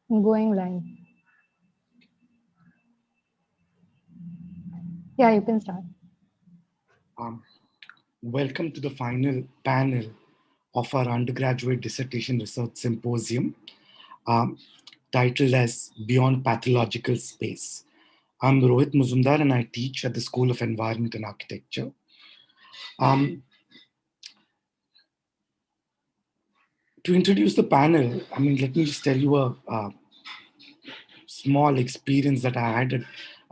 Going live. Yeah, you can start. Um, Welcome to the final panel of our undergraduate dissertation research symposium, um, titled as Beyond Pathological Space. I'm Rohit Muzumdar and I teach at the School of Environment and Architecture. To introduce the panel, let me just tell you a small experience that I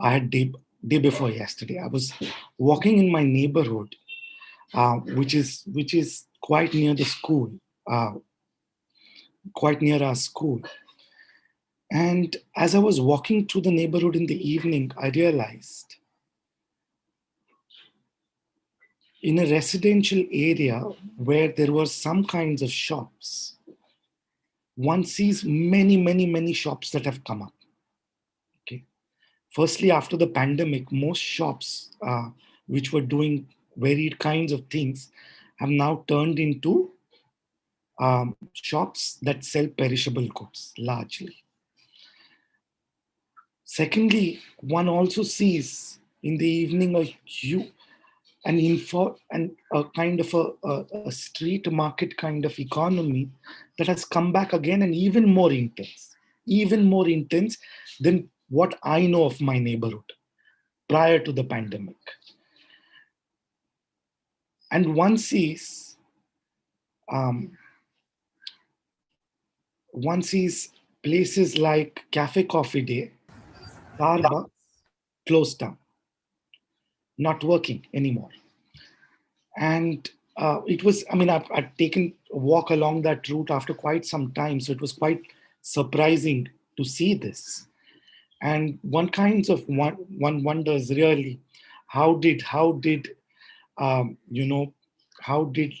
had day before yesterday. I was walking in my neighborhood, which is quite near the school, uh, quite near our school. And as I was walking through the neighborhood in the evening, I realized in a residential area where there were some kinds of shops, one sees many shops that have come up. Okay. Firstly, after the pandemic, most shops which were doing varied kinds of things have now turned into shops that sell perishable goods largely. Secondly, one also sees in the evening a kind of a street market kind of economy that has come back again and even more intense than what I know of my neighborhood prior to the pandemic. And um, one sees places like Cafe Coffee Day, Starbucks closed down, not working anymore. And I'd taken a walk along that route after quite some time, so it was quite surprising to see this. And one wonders really, um, you know how did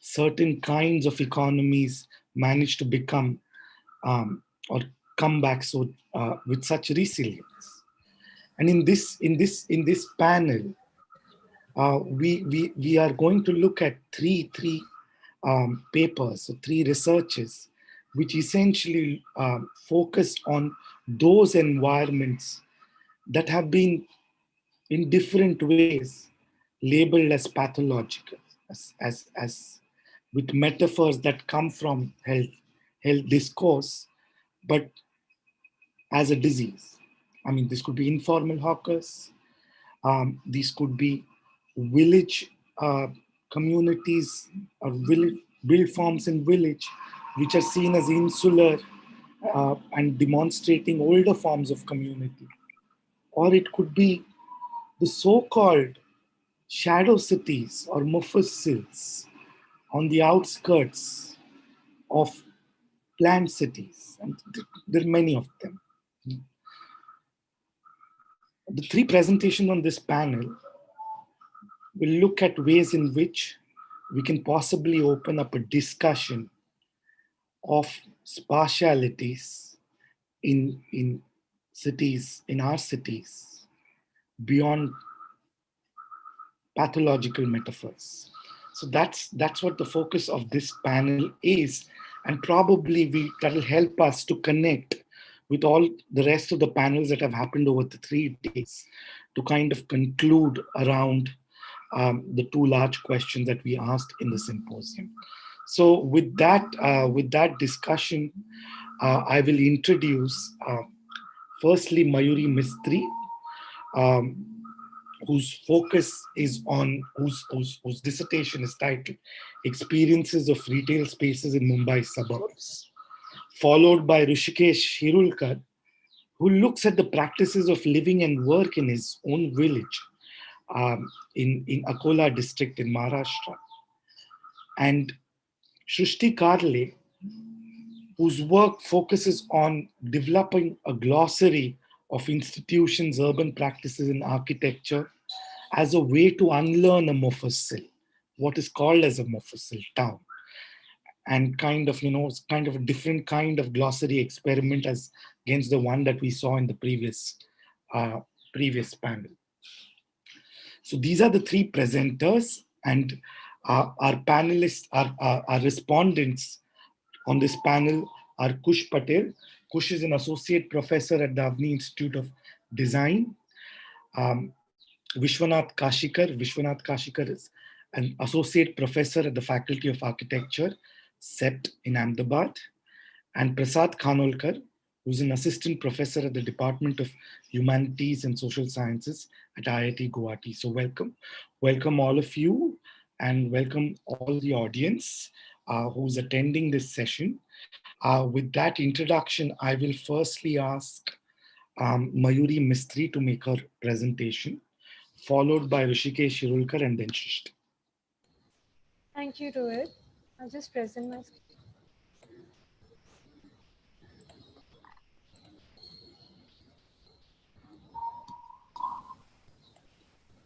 certain kinds of economies manage to become or come back so with such resilience. And in this panel, we are going to look at three papers, so three researches, which essentially focus on those environments that have been in different ways labeled as pathological, as with metaphors that come from health discourse, but as a disease. This could be informal hawkers, these could be village communities or build forms in village, which are seen as insular and demonstrating older forms of community. Or it could be the so-called shadow cities or mufassils on the outskirts of planned cities. And there are many of them. The three presentations on this panel will look at ways in which we can possibly open up a discussion of spatialities in cities, in our cities, beyond pathological metaphors. So that's what the focus of this panel is, and probably that'll help us to connect with all the rest of the panels that have happened over the 3 days to kind of conclude around the two large questions that we asked in the symposium. So with that discussion, I will introduce firstly Mayuri Mistry, um, whose focus is on, whose dissertation is titled Experiences of Retail Spaces in Mumbai Suburbs, followed by Rishikesh Hirulkar, who looks at the practices of living and work in his own village in Akola district in Maharashtra. And Shrishti Karle, whose work focuses on developing a glossary of institutions' urban practices in architecture as a way to unlearn a mufassil, what is called as a mufassil town, and kind of a different kind of glossary experiment as against the one that we saw in the previous panel. So these are the three presenters, and our panelists, our respondents on this panel are Kush Patel. Kush is an associate professor at the Avni Institute of Design. Um, Vishwanath Kashikar. Vishwanath Kashikar is an associate professor at the Faculty of Architecture, SEPT in Ahmedabad. And Prasad Khanolkar, who's an assistant professor at the Department of Humanities and Social Sciences at IIT Guwahati. So welcome all of you, and welcome all the audience who's attending this session. With that introduction, I will firstly ask Mayuri Mistry to make her presentation, followed by Rishikesh Shirulkar and then Shishti. Thank you, Rohit. I'll just present my screen.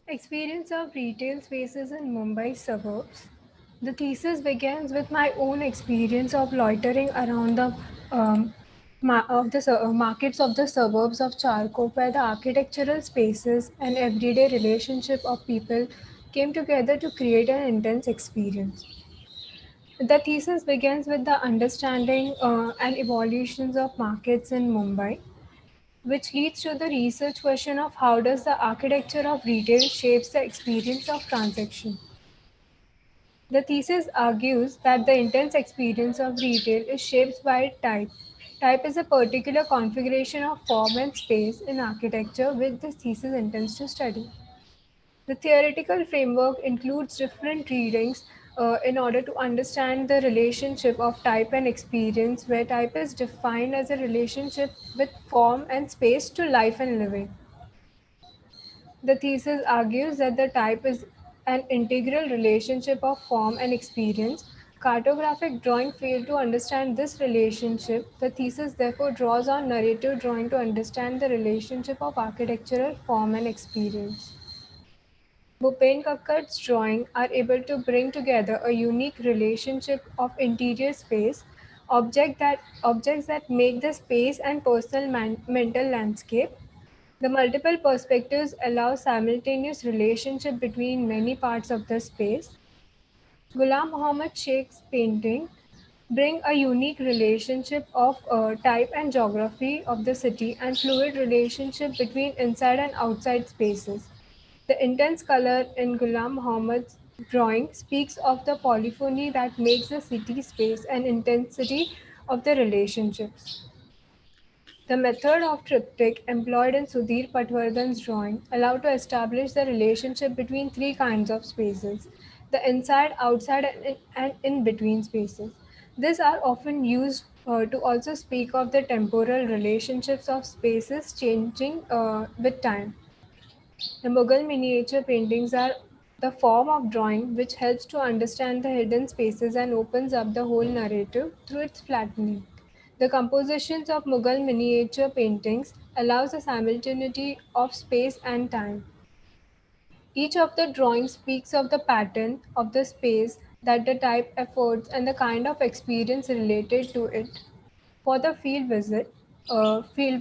Experience of retail spaces in Mumbai suburbs. The thesis begins with my own experience of loitering around the markets of the suburbs of Charkop, where the architectural spaces and everyday relationship of people came together to create an intense experience. The thesis begins with the understanding and evolutions of markets in Mumbai, which leads to the research question of how does the architecture of retail shapes the experience of transaction. The thesis argues that the intense experience of retail is shaped by type. Type is a particular configuration of form and space in architecture which this thesis intends to study. The theoretical framework includes different readings in order to understand the relationship of type and experience, where type is defined as a relationship with form and space to life and living. The thesis argues that the type is an integral relationship of form and experience. Cartographic drawing failed to understand this relationship. The thesis therefore draws on narrative drawing to understand the relationship of architectural form and experience. Bhupen Kakkar's drawings are able to bring together a unique relationship of interior space, objects that make the space and personal mental landscape. The multiple perspectives allow simultaneous relationship between many parts of the space. Ghulam Muhammad Sheikh's painting bring a unique relationship of type and geography of the city and fluid relationship between inside and outside spaces. The intense color in Ghulam Muhammad's drawing speaks of the polyphony that makes the city space and intensity of the relationships. The method of triptych employed in Sudhir Patwardhan's drawing allowed to establish the relationship between three kinds of spaces: the inside, outside, and in between spaces. These are often used to also speak of the temporal relationships of spaces changing with time. The Mughal miniature paintings are the form of drawing which helps to understand the hidden spaces and opens up the whole narrative through its flattening. The compositions of Mughal miniature paintings allows the simultaneity of space and time. Each of the drawings speaks of the pattern of the space that the type affords and the kind of experience related to it. For the field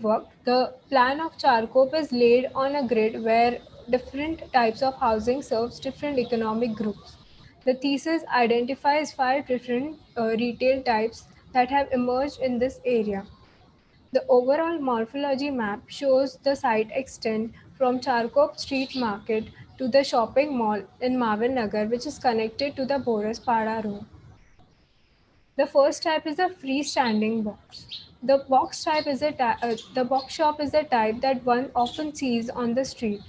work, the plan of Charkop is laid on a grid where different types of housing serves different economic groups. The thesis identifies five different retail types that have emerged in this area. The overall morphology map shows the site extend from Charkop Street Market to the shopping mall in Mavin Nagar, which is connected to the Boraspada Road. The first type is a freestanding box. The box shop is a type that one often sees on the street.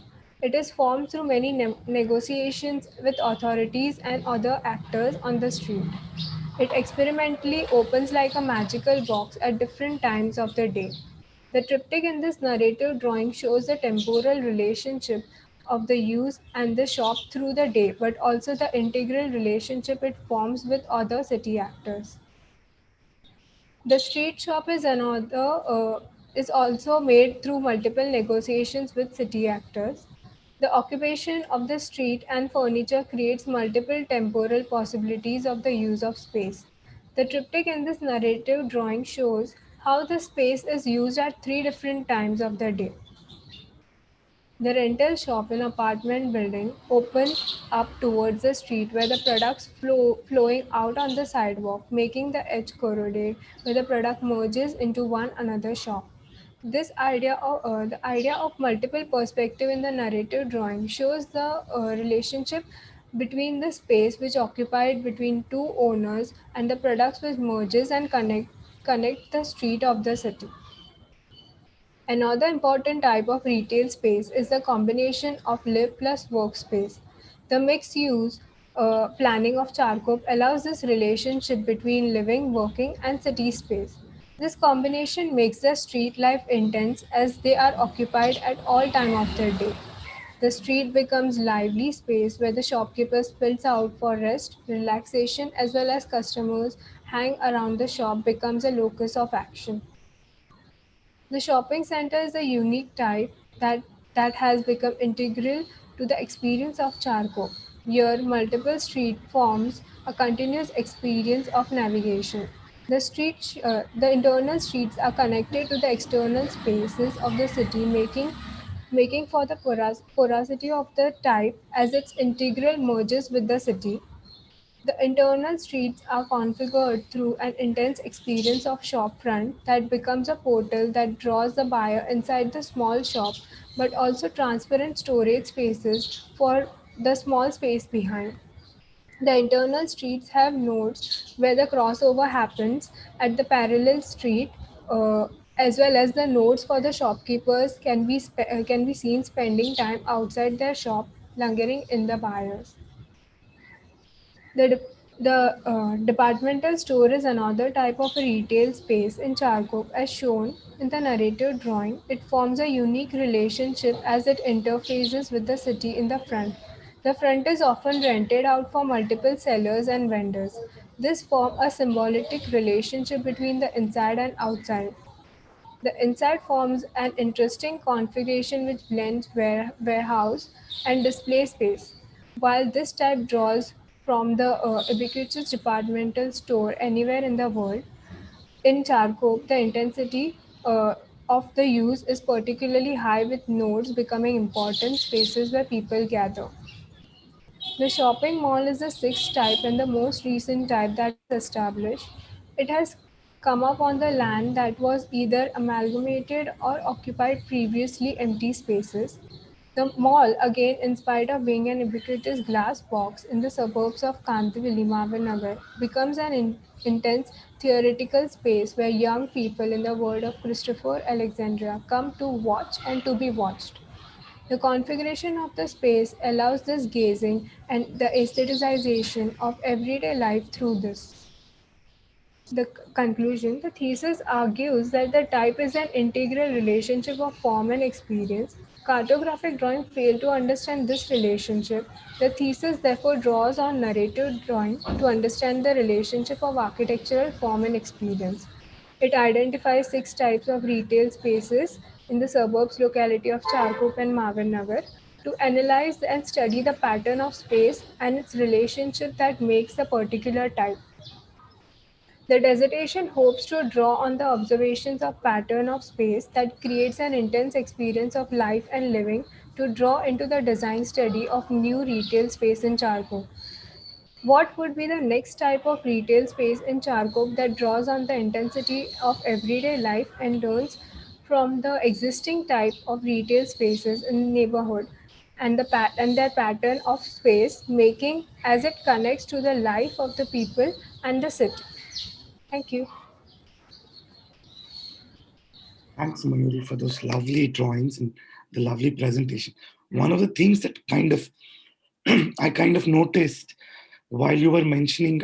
It is formed through many negotiations with authorities and other actors on the street. It experimentally opens like a magical box at different times of the day. The triptych in this narrative drawing shows the temporal relationship of the use and the shop through the day, but also the integral relationship it forms with other city actors. The street shop is also made through multiple negotiations with city actors. The occupation of the street and furniture creates multiple temporal possibilities of the use of space. The triptych in this narrative drawing shows how the space is used at three different times of the day. The rental shop in apartment building open up towards the street where the products flowing out on the sidewalk, making the edge corroded where the product merges into one another shop. The idea of multiple perspective in the narrative drawing shows the relationship between the space which occupied between two owners and the products which merges and connect the street of the city. Another important type of retail space is the combination of live plus workspace. The mixed use planning of Charkov allows this relationship between living, working, and city space. This combination makes the street life intense as they are occupied at all time of their day. The street becomes lively space where the shopkeepers spills out for rest, relaxation, as well as customers hang around the shop becomes a locus of action. The shopping center is a unique type that has become integral to the experience of Charco. Here, multiple street forms a continuous experience of navigation. The internal streets are connected to the external spaces of the city, making for the porosity of the type as its integral merges with the city. The internal streets are configured through an intense experience of shopfront that becomes a portal that draws the buyer inside the small shop, but also transparent storage spaces for the small space behind. The internal streets have nodes where the crossover happens at the parallel street, as well as the nodes for the shopkeepers can be seen spending time outside their shop, lingering in the buyers. The departmental store is another type of retail space in Charkov as shown in the narrative drawing. It forms a unique relationship as it interfaces with the city in the front. The front is often rented out for multiple sellers and vendors. This forms a symbolic relationship between the inside and outside. The inside forms an interesting configuration which blends warehouse and display space. While this type draws from the ubiquitous departmental store anywhere in the world, in Charkov, the intensity of the use is particularly high with nodes becoming important spaces where people gather. The shopping mall is the sixth type and the most recent type that is established. It has come up on the land that was either amalgamated or occupied previously empty spaces. The mall, again, in spite of being an ubiquitous glass box in the suburbs of Kandivali, Nagar, becomes an intense theoretical space where young people, in the word of Christopher Alexandria, come to watch and to be watched. The configuration of the space allows this gazing and the aestheticization of everyday life through this. Conclusion. The thesis argues that the type is an integral relationship of form and experience. Cartographic drawing failed to understand this relationship. The thesis therefore draws on narrative drawing to understand the relationship of architectural form and experience. It identifies six types of retail spaces in the suburbs locality of Charkop and Nagar to analyze and study the pattern of space and its relationship that makes the particular type. The dissertation hopes to draw on the observations of pattern of space that creates an intense experience of life and living to draw into the design study of new retail space in Charkov. What would be the next type of retail space in Charkov that draws on the intensity of everyday life and learns from the existing type of retail spaces in the neighborhood and and their pattern of space making as it connects to the life of the people and the city? Thank you. Thanks, Mayuri, for those lovely drawings and the lovely presentation. One of the things that I kind of noticed while you were mentioning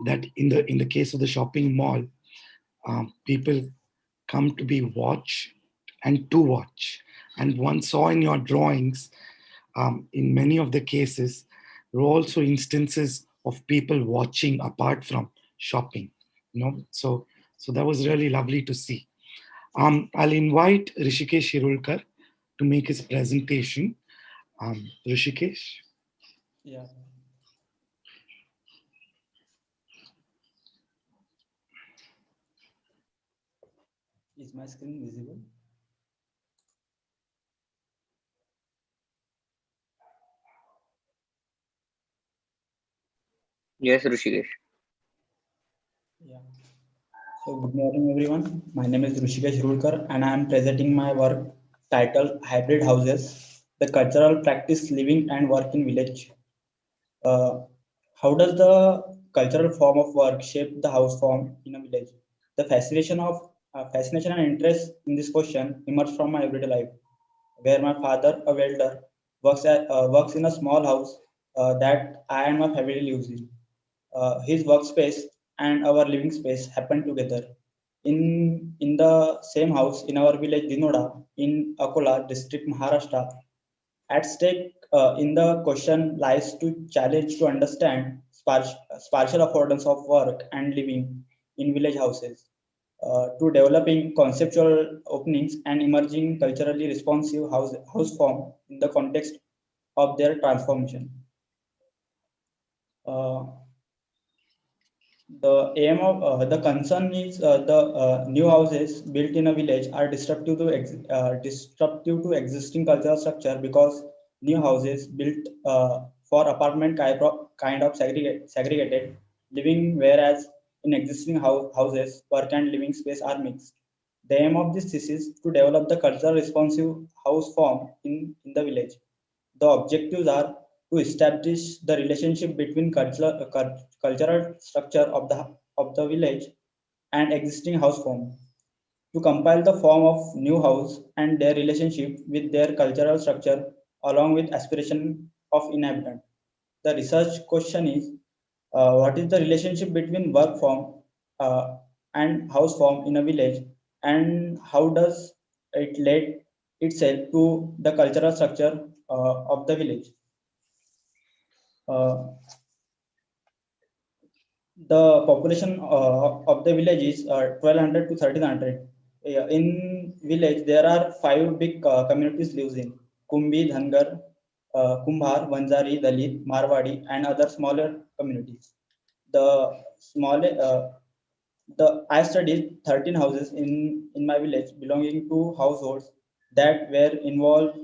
that in the case of the shopping mall, people come to be watched and to watch. And one saw in your drawings, in many of the cases, were also instances of people watching apart from shopping. So that was really lovely to see. I'll invite Rishikesh Shirulkar to make his presentation. Rishikesh. Yeah, is my screen visible? Yes, Rishikesh. Yeah. So good morning everyone. My name is Rushikesh Rulkar and I am presenting my work titled Hybrid Houses, the cultural practice living and work in village. Uh, how does the cultural form of work shape the house form in a village? The fascination and interest in this question emerged from my everyday life, where my father, a welder, works in a small house that I and my family lives in. His workspace and our living space happen together in the same house in our village Dinoda in Akola district, Maharashtra. At stake in the question lies to challenge to understand spatial affordance of work and living in village houses, to developing conceptual openings and emerging culturally responsive house form in the context of their transformation. Uh, The aim of the concern is the new houses built in a village are disruptive to existing cultural structure because new houses built for apartment kind of segregated living, whereas in existing houses work and living space are mixed. The aim of this thesis is to develop the cultural responsive house form in the village. The objectives are to establish the relationship between cultural structure of the village and existing house form, to compile the form of new house and their relationship with their cultural structure along with aspiration of inhabitant. The research question is what is the relationship between work form and house form in a village, and how does it lead itself to the cultural structure of the village. Uh, the population of the village is 1200 to 1300. In village, there are five big communities lives in: Kumbi, Dhangar, Kumbhar, Vanjari, Dalit, Marwadi, and other smaller communities. The small, I studied 13 houses in my village belonging to households that were involved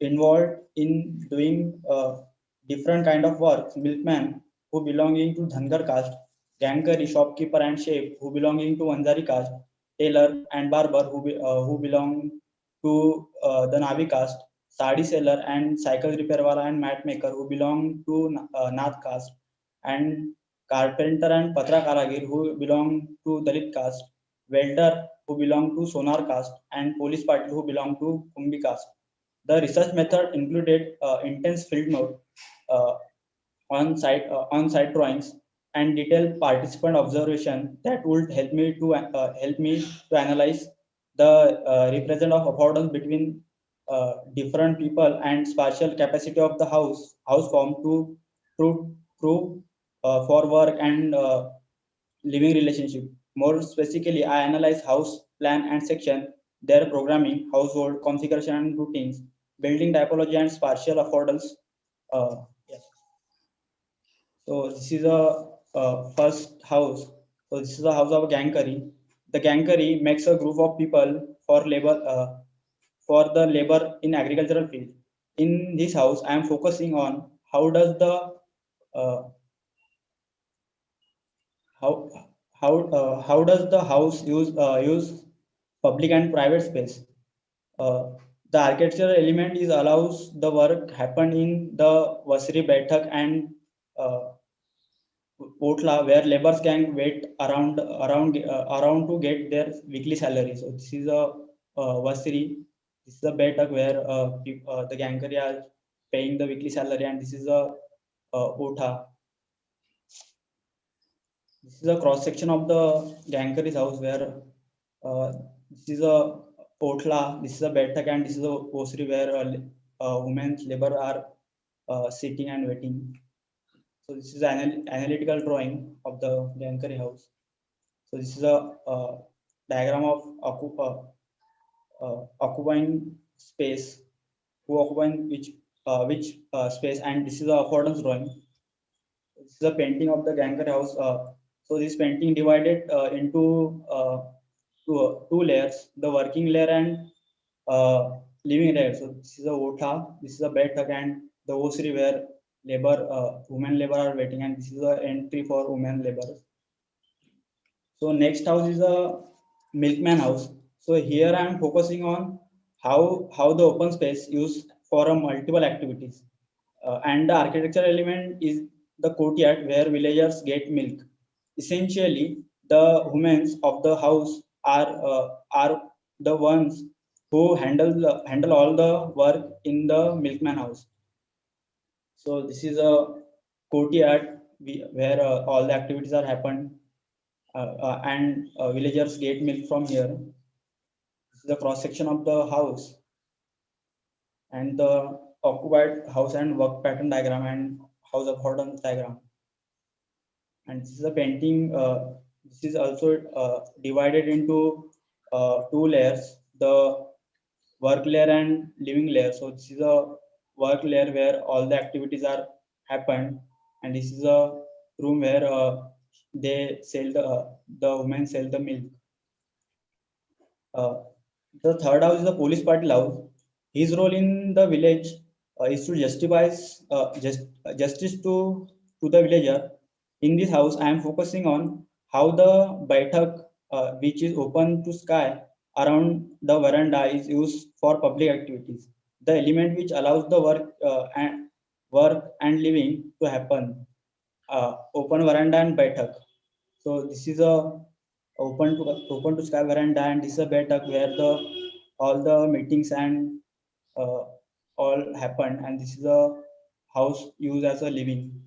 in doing different kind of work. Milkman who belonging to Dhangar caste, Gankari shopkeeper and chef who belonging to Anjari caste, tailor and barber who belong to the Navi caste, sari seller and cycle repair wala and mat maker who belong to Nath caste, and carpenter and patra karagir who belong to Dalit caste, welder who belong to Sonar caste, and police patil who belong to Kumbi caste. The research method included intense field mode, uh, on-site drawings, and detailed participant observation that would help me to analyze the represent of affordance between different people and spatial capacity of the house form to prove prove for work and living relationship. More specifically, I analyze house plan and section, their programming, household configuration and routines, building typology and spatial affordance. Yeah. So this is a first house. So this is the house of a gang curry. The gang curry makes a group of people for the labor in agricultural field. In this house, I am focusing on uh, how how does the house use public and private space. Uh, the architectural element is allows the work happen in the Vasri Baitak and uh, Potla, where laborers can wait around to get their weekly salary. So this is a Vasri. This is a Baitak where the Gankari are paying the weekly salary, and this is a Ota. This is a cross section of the Gankari's house where this is a Potla, this is a Betak, and this is a Osri where women's labor are sitting and waiting. So this is an analytical drawing of the Gankari house. So this is a diagram of occupying space, who occupying which space, and this is a affordance drawing. This is a painting of the Gankar house. So this painting divided into two layers, the working layer and living layer. So this is a Ota, this is a Betak, and the Osri where women labor are waiting, and this is the entry for women laborers. So next house is a milkman house. So here I am focusing on how the open space used for a multiple activities, and the architectural element is the courtyard where villagers get milk. Essentially, the women of the house are the ones who handle all the work in the milkman house. So this is a courtyard where all the activities are happened, and villagers get milk from here. This is the cross section of the house and the occupied house and work pattern diagram and house affordance diagram. And this is a painting. This is also divided into two layers: the work layer and living layer. So this is a work layer where all the activities are happened, and this is a room where they sell the women sell the milk. Uh, the third house is the police party house. His role in the village is to justify justice to the villager. In this house, I am focusing on how the baitak, which is open to sky around the veranda, is used for public activities. The element which allows the work and living to happen. Open veranda and baitak. So this is a open to sky veranda, and this is a baitak where the all the meetings and uh, all happen, and this is a house used as a living.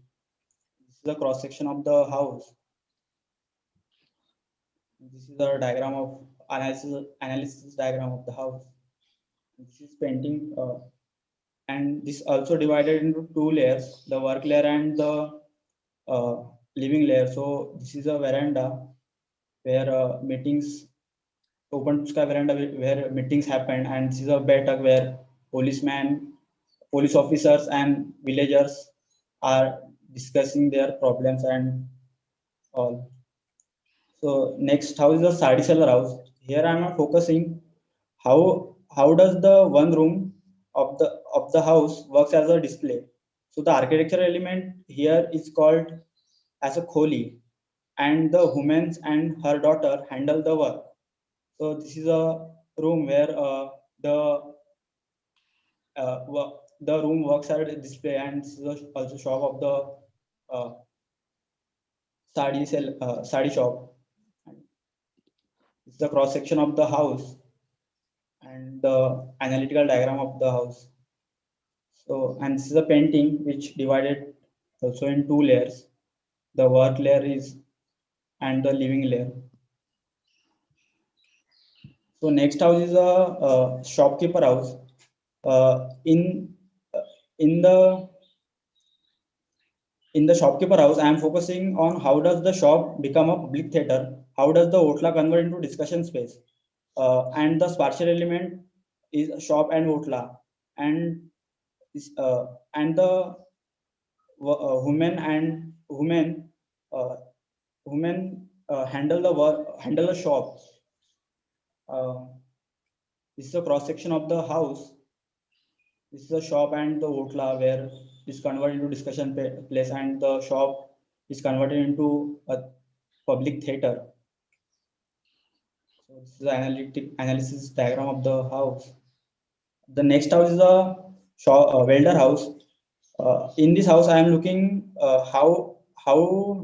This is a cross section of the house. This is a diagram of analysis diagram of the house. This is painting, and this also divided into two layers: the work layer and the uh, living layer. So this is a veranda where meetings open to sky veranda where meetings happen, and this is a betak where police officers and villagers are discussing their problems and all. So next house is a sari seller house. Here I am focusing how does the one room of the house works as a display. So the architectural element here is called as a kholi, and the woman and her daughter handle the work. So this is a room where the the room works at a display, and this is also shop of the sari shop. This is the cross section of the house and the analytical diagram of the house. So, and this is a painting which divided also in two layers. The work layer is and the living layer. So next house is a shopkeeper house. In in the in the shopkeeper house, I am focusing on how does the shop become a public theater? How does the Otla convert into discussion space? And the spatial element is shop and Otla, and and the women uh, handle the work, handle the shop. Uh, this is a cross section of the house. This is a shop and the Otla where is converted into discussion place, and the shop is converted into a public theater. So this is the analysis diagram of the house. The next house is a welder house. In this house, I am looking how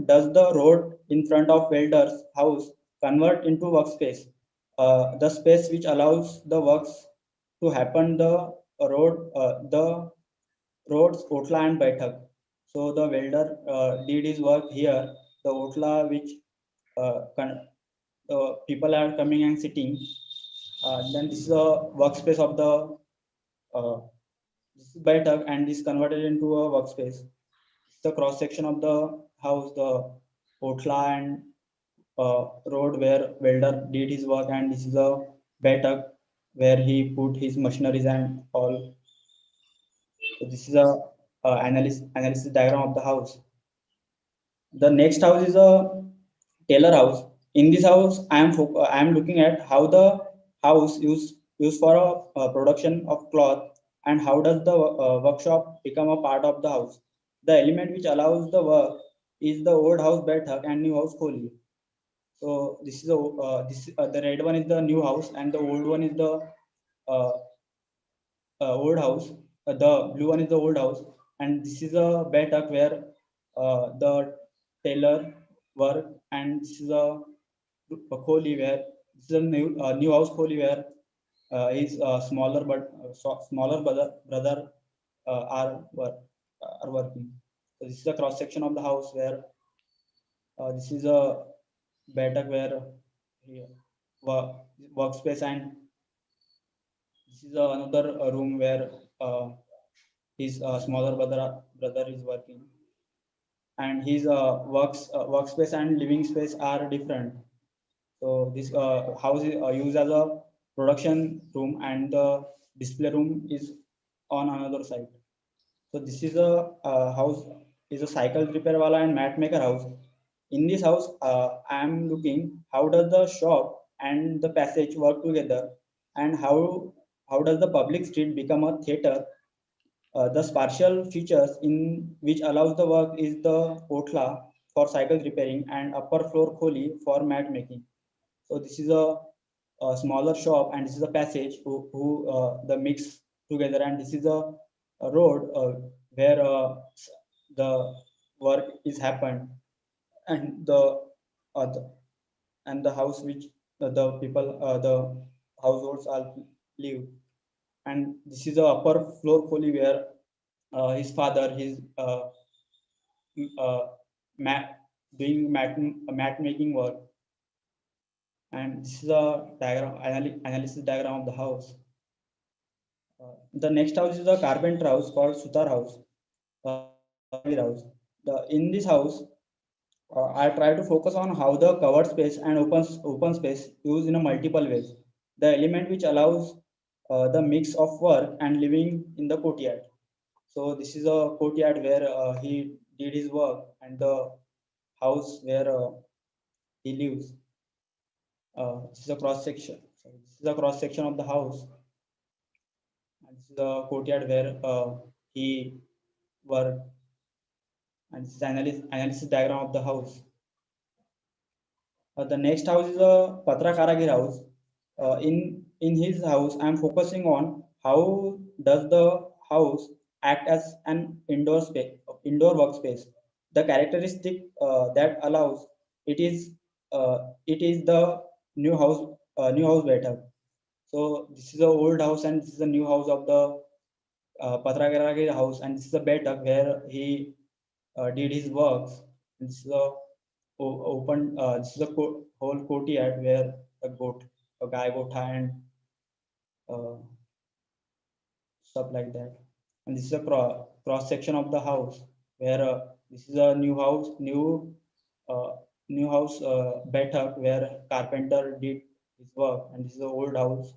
does the road in front of welder's house convert into workspace, the space which allows the works to happen. The roads, Otla and Baitak. So the welder did his work here. The Otla which the people are coming and sitting. Then this is a workspace of the this is Baitak, and this converted into a workspace. This is the cross section of the house, the Otla and road where welder did his work, and this is a Baitak where he put his machineries and all. So this is a analysis diagram of the house. The next house is a tailor house. In this house, I am looking at how the house used for a production of cloth, and how does the workshop become a part of the house. The element which allows the work is the old house Baithak and new house Kohli. So this is the red one is the new house and the old one is the uh, old house. The blue one is the old house, and this is a Baithak where the tailor work, and this is a Kohli where this is a new house Kohli where his smaller but smaller brother are working. So this is a cross section of the house where this is a Baithak where here workspace, and this is another room where his smaller brother is working, and his workspace and living space are different. So this house is used as a production room, and the display room is on another side. So this is a house is a cycle repair wala and mat maker house. In this house, I am looking how does the shop and the passage work together, and how does the public street become a theater. The spatial features in which allows the work is the potla for cycle repairing and upper floor kholi for mat making. So this is a smaller shop, and this is a passage who the mix together, and this is a road where the work is happened, and uh, the the house which the people the households are live, and this is the upper floor kholi where his father his uh, mat doing mat making work, and this is a analysis diagram of the house. The next house is a carpenter house called Sutar house, Karavir house. In this house, I try to focus on how the covered space and open space used in a multiple ways. The element which allows the mix of work and living in the courtyard. So this is a courtyard where he did his work, and the house where he lives. This is a cross section. So this is a cross section of the house, and this is the courtyard where he worked, and this is analysis diagram of the house. The next house is a Patra Karagir house. In his house, I am focusing on how does the house act as an indoor workspace. The characteristic that allows it is the new house better. So this is the old house, and this is the new house of the Patragarage house, and this is a Betak where he did his works. And this is open. This is a whole courtyard where a guy gotha, and uh, stuff like that. And this is a cross section of the house where this is a uh, new house Betak where carpenter did his work, and this is the old house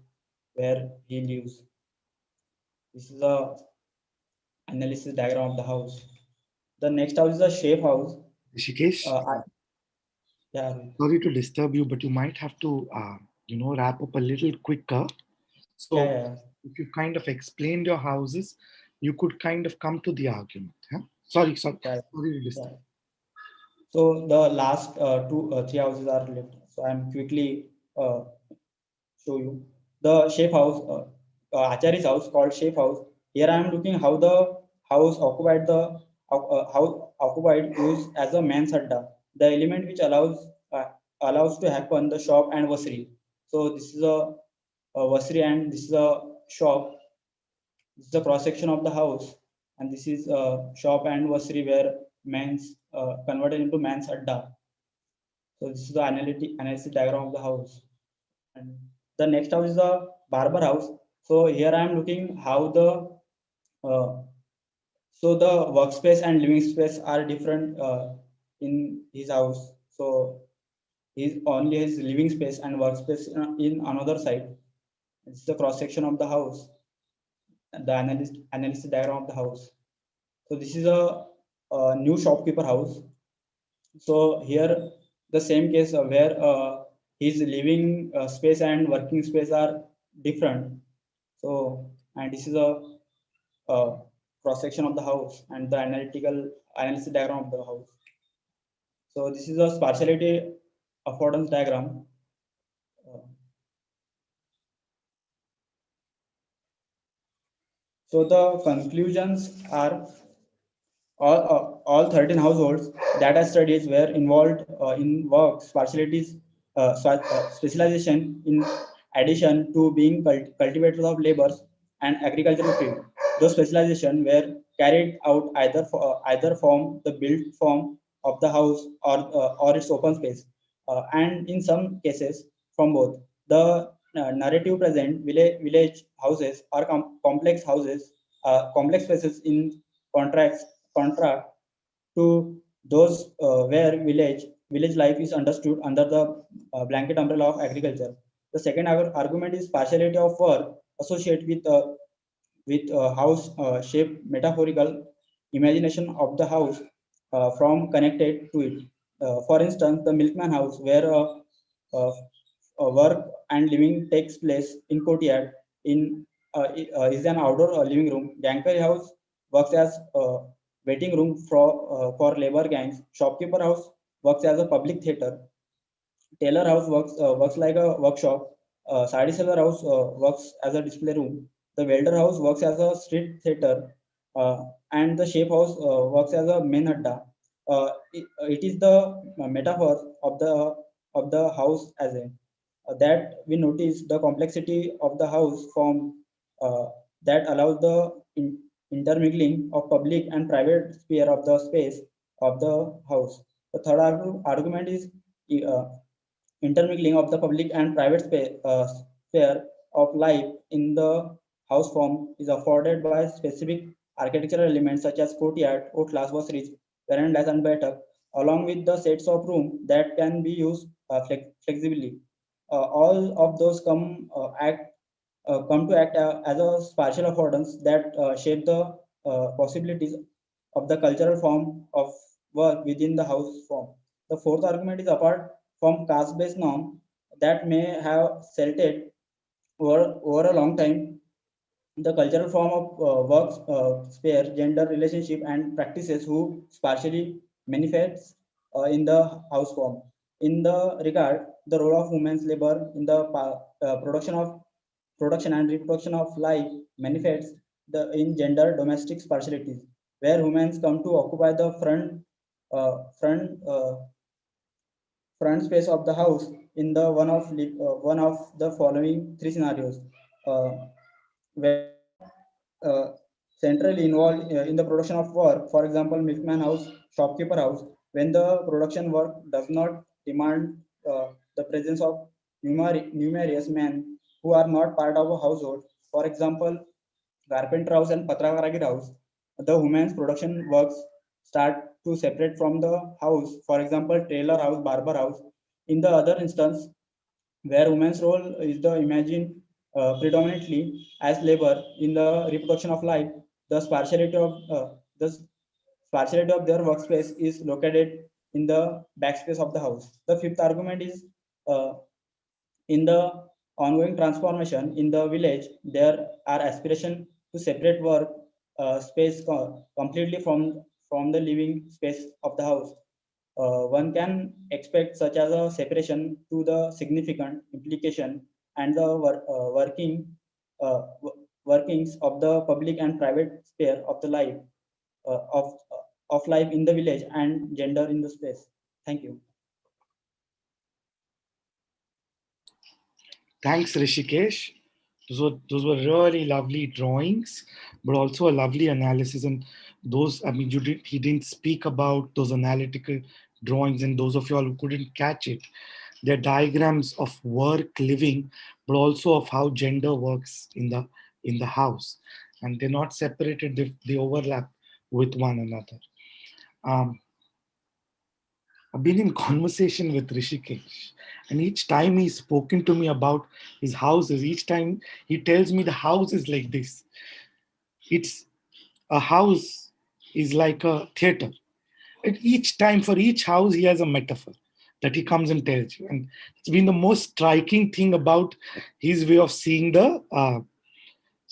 where he lives. This is a analysis diagram of the house. The next house is a shape house. Rishikesh, I, yeah, sorry to disturb you, but you might have to, wrap up a little quicker. yeah, So, yeah, if you kind of explained your houses, you could kind of come to the argument. Huh? Sorry to yeah. disturb. So the last three houses are left. So I'm quickly show you the shape house, Acharya's house called shape house. Here I am looking how the house occupied how occupied used as a man's adda. The element which allows to happen the shop and wasri. So this is a wasri, and this is a shop. This is the cross section of the house, and this is shop and wasri where man's converted into man's adda. So this is the analysis diagram of the house. And the next house is the barber house. So here I am looking how uh, the workspace and living space are different in his house. So he's only his living space and workspace in another side. This is the cross section of the house, the analysis diagram of the house. So this is a new shopkeeper house. So here the same case where his living space and working space are different. So, and this is a cross section of the house and the analytical analysis diagram of the house. So this is a spatiality affordance diagram. Uh, so the conclusions are all 13 households data studies were involved in work spatialities, specialization in addition to being cultivators of labors and agricultural field. Those specializations were carried out either from the built form of the house or its open space, and in some cases from both. The narrative present village houses or complex houses, complex spaces in contract to those where village life is understood under the blanket umbrella of agriculture. The second argument is partiality of work associated with house shape metaphorical imagination of the house from connected to it. For instance, the milkman house where uh, work and living takes place in courtyard is an outdoor living room. Gangperi house works as waiting room for labor gangs. Shopkeeper house works as a public theater. Tailor house works like a workshop. Sari seller house works as a display room. The welder house works as a street theater, and the shape house works as a main adda. It is the metaphor of the house as a that we notice the complexity of the house form that allows the intermingling of public and private sphere of the space of the house. The third argument is uh, intermingling of the public and private sphere of life in the house form is afforded by specific architectural elements such as courtyard, outlaws, washeries, verandas, and baitak, along with the sets of room that can be used flexibly. All of those come to act as a spatial affordance that shape the possibilities of the cultural form of work within the house form. The fourth argument is apart from caste-based norm that may have settled over a long time, the cultural form of work sphere, gender relationship, and practices who partially manifests in the house form. In the regard, the role of women's labor in the production and reproduction of life manifests in gender domestic partialities, where women come to occupy the front front space of the house in the one of the following three scenarios. Uh, where they are centrally involved in the production of work, for example, milkman house, shopkeeper house, when the production work does not demand the presence of numerous men who are not part of a household. For example, carpenter house and patrakaragir house, the women's production works start to separate from the house. For example, tailor house, barber house. In the other instance, where women's role is the imagined predominantly as labor in the reproduction of life, the partiality of their workspace is located in the backspace of the house. The fifth argument is uh, in the ongoing transformation in the village, there are aspirations to separate work space completely from the living space of the house. One can expect such as a separation to the significant implication and the workings of the public and private sphere of the life uh, of of life in the village and gender in the space. Thank you. Thanks, Rishikesh. Those were really lovely drawings, but also a lovely analysis. And those, I mean, he didn't speak about those analytical drawings, and those of you all who couldn't catch it, they're diagrams of work, living, but also of how gender works in the house. And they're not separated; they overlap with one another. Um, I've been in conversation with Rishikesh, and each time he's spoken to me about his houses, each time he tells me the house is like this. It's a house is like a theater. And each time for each house, he has a metaphor that he comes and tells you. And it's been the most striking thing about his way of seeing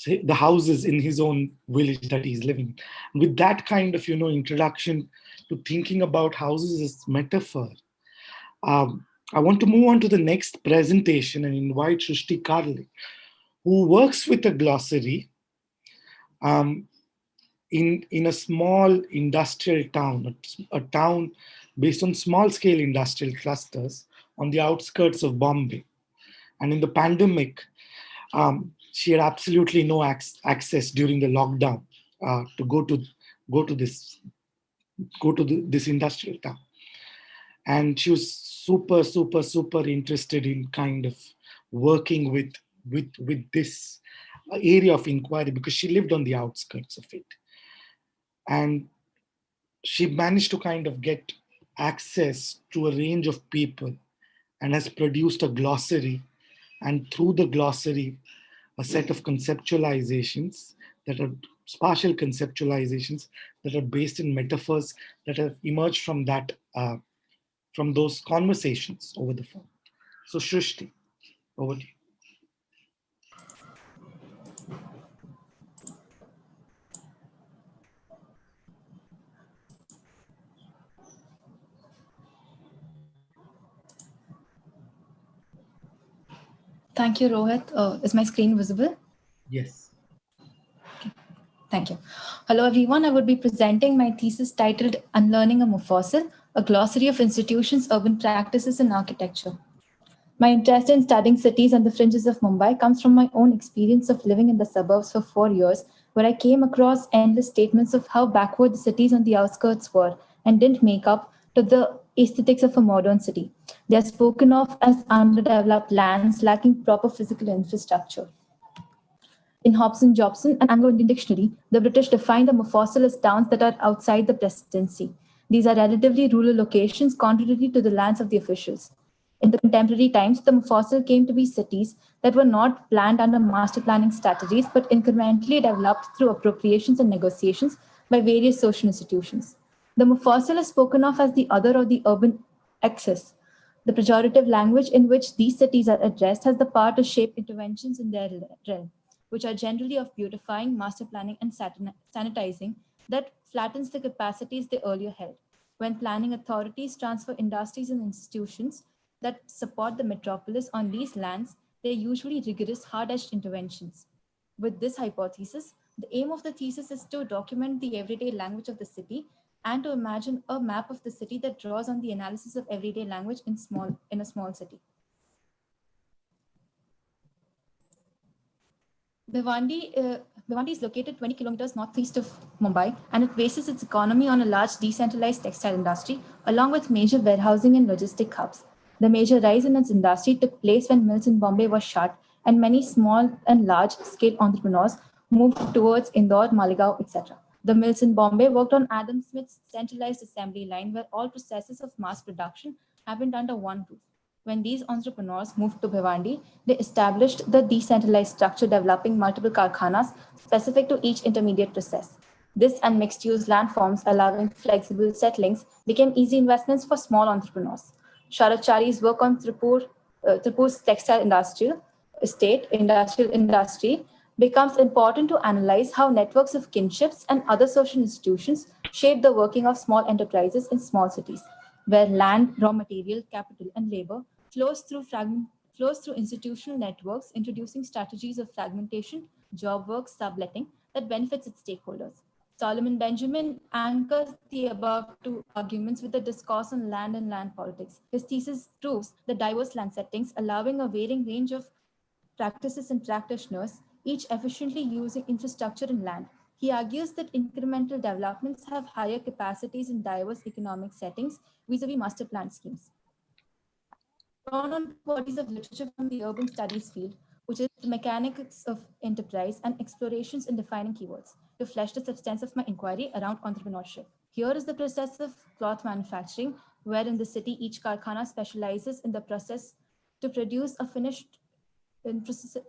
the houses in his own village that he's living in. With that kind of, introduction to thinking about houses as metaphor, I want to move on to the next presentation and invite Shrishti Karle, who works with a glossary um, in a small industrial town, a town based on small scale industrial clusters on the outskirts of Bombay. And in the pandemic, she had absolutely no access during the lockdown to go to this this industrial town. And she was super interested in kind of working with this area of inquiry because she lived on the outskirts of it. And she managed to kind of get access to a range of people and has produced a glossary, and through the glossary a set of conceptualizations that are spatial conceptualizations that are based in metaphors that have emerged from that from those conversations over the phone. So Shrishti, over to you. Thank you, Rohit. Is my screen visible? Yes. Thank you. Hello, everyone. I would be presenting my thesis titled Unlearning a Fossil, a glossary of institutions, urban practices, and architecture. My interest in studying cities on the fringes of Mumbai comes from my own experience of living in the suburbs for 4 years, where I came across endless statements of how backward the cities on the outskirts were and didn't make up to the aesthetics of a modern city. They are spoken of as underdeveloped lands lacking proper physical infrastructure. In Hobson Jobson, an Anglo-Indian dictionary, the British defined the mofossil as towns that are outside the presidency. These are relatively rural locations, contrary to the lands of the officials. In the contemporary times, the mofossil came to be cities that were not planned under master planning strategies, but incrementally developed through appropriations and negotiations by various social institutions. The mofossil is spoken of as the other or the urban excess. The pejorative language in which these cities are addressed has the power to shape interventions in their realm, which are generally of beautifying, master planning, and sanitizing that flattens the capacities they earlier held. When planning authorities transfer industries and institutions that support the metropolis on these lands, they are usually rigorous, hard-edged interventions. With this hypothesis, the aim of the thesis is to document the everyday language of the city and to imagine a map of the city that draws on the analysis of everyday language in a small city. Bhiwandi is located 20 kilometers northeast of Mumbai, and it bases its economy on a large decentralized textile industry, along with major warehousing and logistic hubs. The major rise in its industry took place when mills in Bombay were shut, and many small and large-scale entrepreneurs moved towards Indore, Maligaon, etc. The mills in Bombay worked on Adam Smith's centralized assembly line, where all processes of mass production happened under one roof. When these entrepreneurs moved to Bhiwandi, they established the decentralized structure developing multiple karkhanas specific to each intermediate process. This and mixed-use landforms allowing flexible settlings became easy investments for small entrepreneurs. Sharad Chari's work on Tripur's textile industrial industry becomes important to analyze how networks of kinships and other social institutions shape the working of small enterprises in small cities, where land, raw material, capital, and labor flows through institutional networks, introducing strategies of fragmentation, job work, subletting that benefits its stakeholders. Solomon Benjamin anchors the above two arguments with a discourse on land and land politics. His thesis proves the diverse land settings, allowing a varying range of practices and practitioners, each efficiently using infrastructure and land. He argues that incremental developments have higher capacities in diverse economic settings vis-a-vis master plan schemes. Drawn on two bodies of literature from the urban studies field, which is the mechanics of enterprise and explorations in defining keywords, to flesh the substance of my inquiry around entrepreneurship. Here is the process of cloth manufacturing, where in the city each karkhana specializes in the process to produce a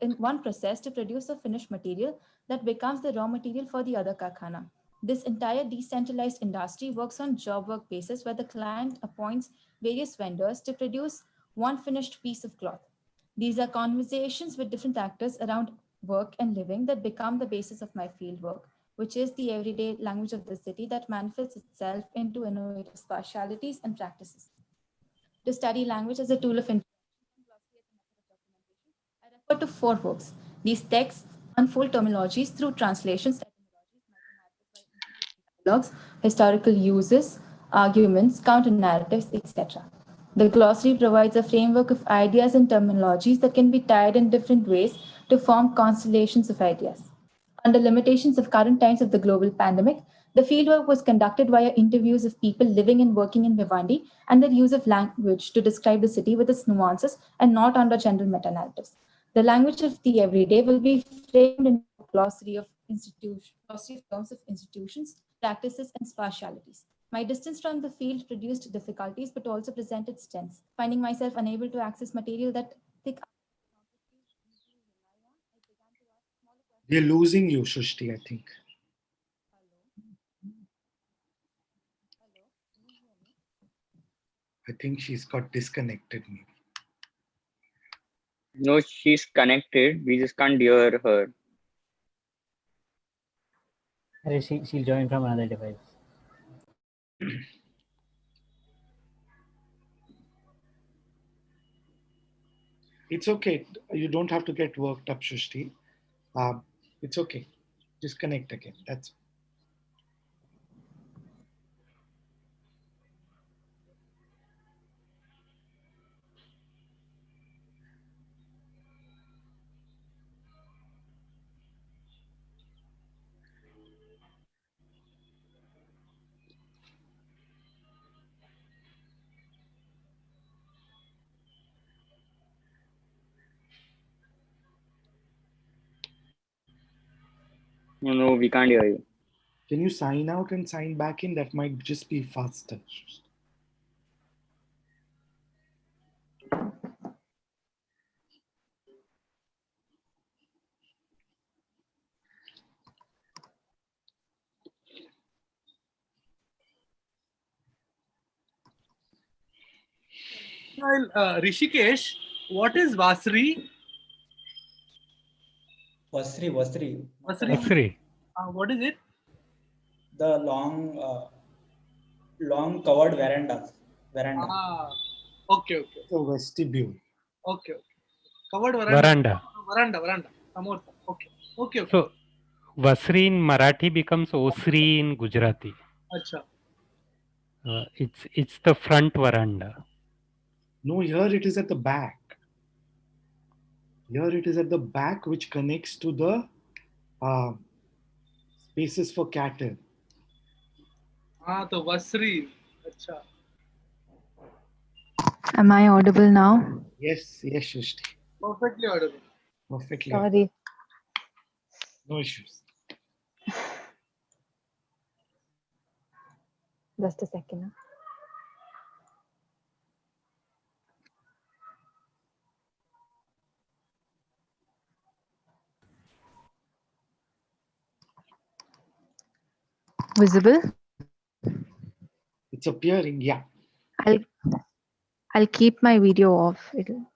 in one process to produce a finished material that becomes the raw material for the other karkhana. This entire decentralized industry works on job work basis where the client appoints various vendors to produce one finished piece of cloth. These are conversations with different actors around work, and living that become the basis of my fieldwork, which is the everyday language of the city that manifests itself into innovative spatialities and practices. To study language as a tool of interaction and glossary as a method of documentation, I refer to four works. These texts unfold terminologies through translations, etymologies, micro-narratives by introducing dialogues, historical uses, arguments, counter-narratives, etc. The glossary provides a framework of ideas and terminologies that can be tied in different ways to form constellations of ideas. Under limitations of current times of the global pandemic, the fieldwork was conducted via interviews of people living and working in Vivendi and their use of language to describe the city with its nuances and not under general meta-narratives. The language of the everyday will be framed into a glossary of terms of institutions, practices, and spatialities. My distance from the field produced difficulties but also presented strengths. Finding myself unable to access material that thick We're losing you, Shushti, I think. I think she's got disconnected maybe. No, she's connected. We just can't hear her. She'll join from another device. It's okay. You don't have to get worked up, Shushti. It's okay. Just connect again. That's No, we can't hear you. Can you sign out and sign back in? That might just be faster. Rishikesh, what is Vasri? Vasri. Vasri. Vasri. What is it? The long covered veranda. Okay. So vestibule. Okay. Covered veranda. Veranda. Samortha. Okay. So Vasri in Marathi becomes Osri in Gujarati. Acha. It's the front veranda. No, here it is at the back. Here it is at the back, which connects to the spaces for cattle. So Vasri. Acha. Am I audible now? Yes, Shushti. Perfectly audible. Perfectly. Sorry. No issues. Just a second. Visible? It's appearing, yeah. I'll keep my video off. It'll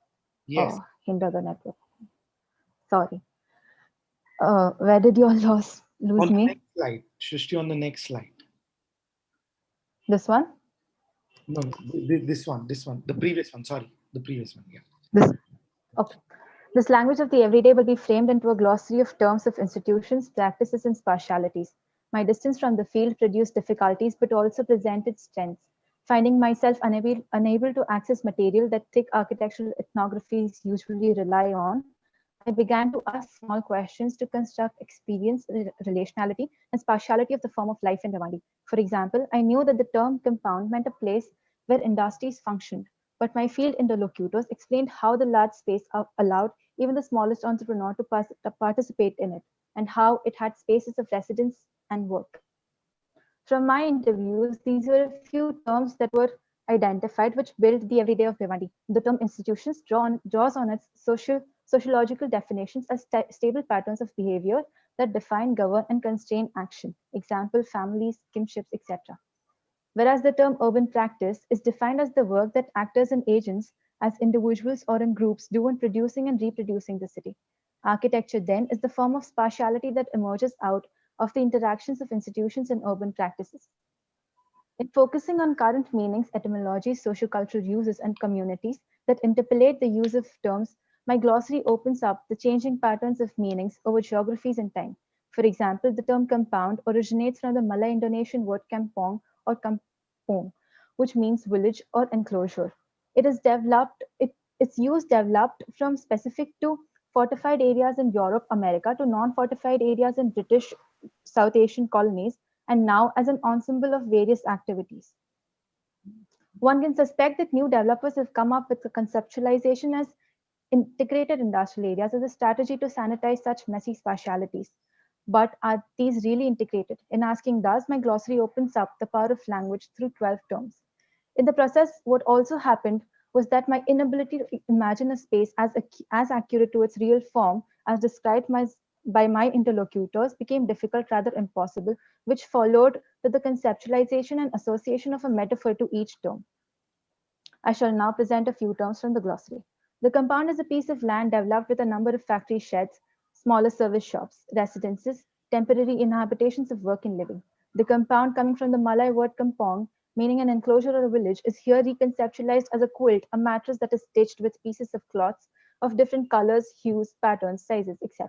Yes. hinder the network. Sorry. Where did you all lose On the me? next slide. Shushti, on the next slide. This one? No, this one. The previous one, sorry. The previous one, yeah. Okay. This language of the everyday will be framed into a glossary of terms of institutions, practices, and spatialities. My distance from the field produced difficulties, but also presented strengths. Finding myself unable to access material that thick architectural ethnographies usually rely on, I began to ask small questions to construct experience, relationality, and spatiality of the form of life in Vivendi. For example, I knew that the term compound meant a place where industries functioned, but my field interlocutors explained how the large space allowed even the smallest entrepreneur to participate in it, and how it had spaces of residence and work. From my interviews, these were a few terms that were identified which built the everyday of Vivendi. The term institutions draws on its sociological definitions as stable patterns of behavior that define, govern, and constrain action. Example, families, kinships, etc. Whereas the term urban practice is defined as the work that actors and agents as individuals or in groups do in producing and reproducing the city. Architecture then is the form of spatiality that emerges out of the interactions of institutions and urban practices. In focusing on current meanings, etymologies, sociocultural uses, and communities that interpolate the use of terms, my glossary opens up the changing patterns of meanings over geographies and time. For example, the term compound originates from the Malay Indonesian word kampong or kampung, which means village or enclosure. Its use developed from specific to fortified areas in Europe, America, to non-fortified areas in British South Asian colonies, and now as an ensemble of various activities. One can suspect that new developers have come up with the conceptualization as integrated industrial areas as a strategy to sanitize such messy spatialities. But are these really integrated? In asking thus, my glossary opens up the power of language through 12 terms. In the process, what also happened was that my inability to imagine a space as accurate to its real form as described by my interlocutors became difficult, rather impossible, which followed to the conceptualization and association of a metaphor to each term. I shall now present a few terms from the glossary. The compound is a piece of land developed with a number of factory sheds, smaller service shops, residences, temporary inhabitations of work and living. The compound, coming from the Malay word kampong, meaning an enclosure or a village, is here reconceptualized as a quilt, a mattress that is stitched with pieces of cloths of different colors, hues, patterns, sizes, etc.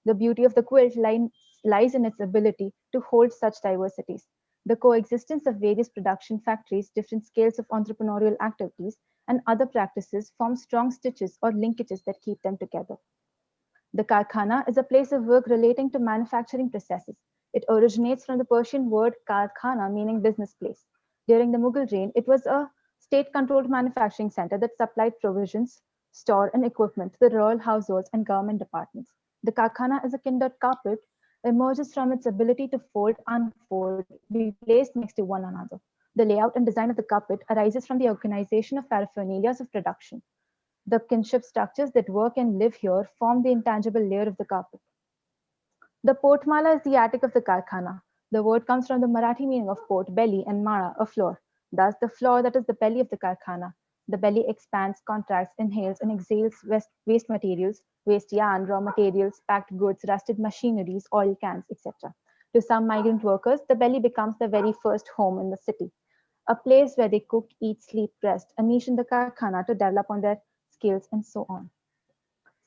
The beauty of the quilt lies in its ability to hold such diversities. The coexistence of various production factories, different scales of entrepreneurial activities, and other practices form strong stitches or linkages that keep them together. The karkhana is a place of work relating to manufacturing processes. It originates from the Persian word karkhana, meaning business place. During the Mughal reign, it was a state-controlled manufacturing center that supplied provisions, store, and equipment to the royal households and government departments. The karkhana is akin to carpet, emerges from its ability to fold, unfold, be placed next to one another. The layout and design of the carpet arises from the organization of paraphernalia of production. The kinship structures that work and live here form the intangible layer of the carpet. The portmala is the attic of the karkhana. The word comes from the Marathi meaning of port, belly, and mara, a floor. Thus, the floor that is the belly of the karkhana. The belly expands, contracts, inhales, and exhales waste materials, waste yarn, raw materials, packed goods, rusted machineries, oil cans, etc. To some migrant workers, the belly becomes the very first home in the city, a place where they cook, eat, sleep, rest, a niche in the karkhana to develop on their skills, and so on.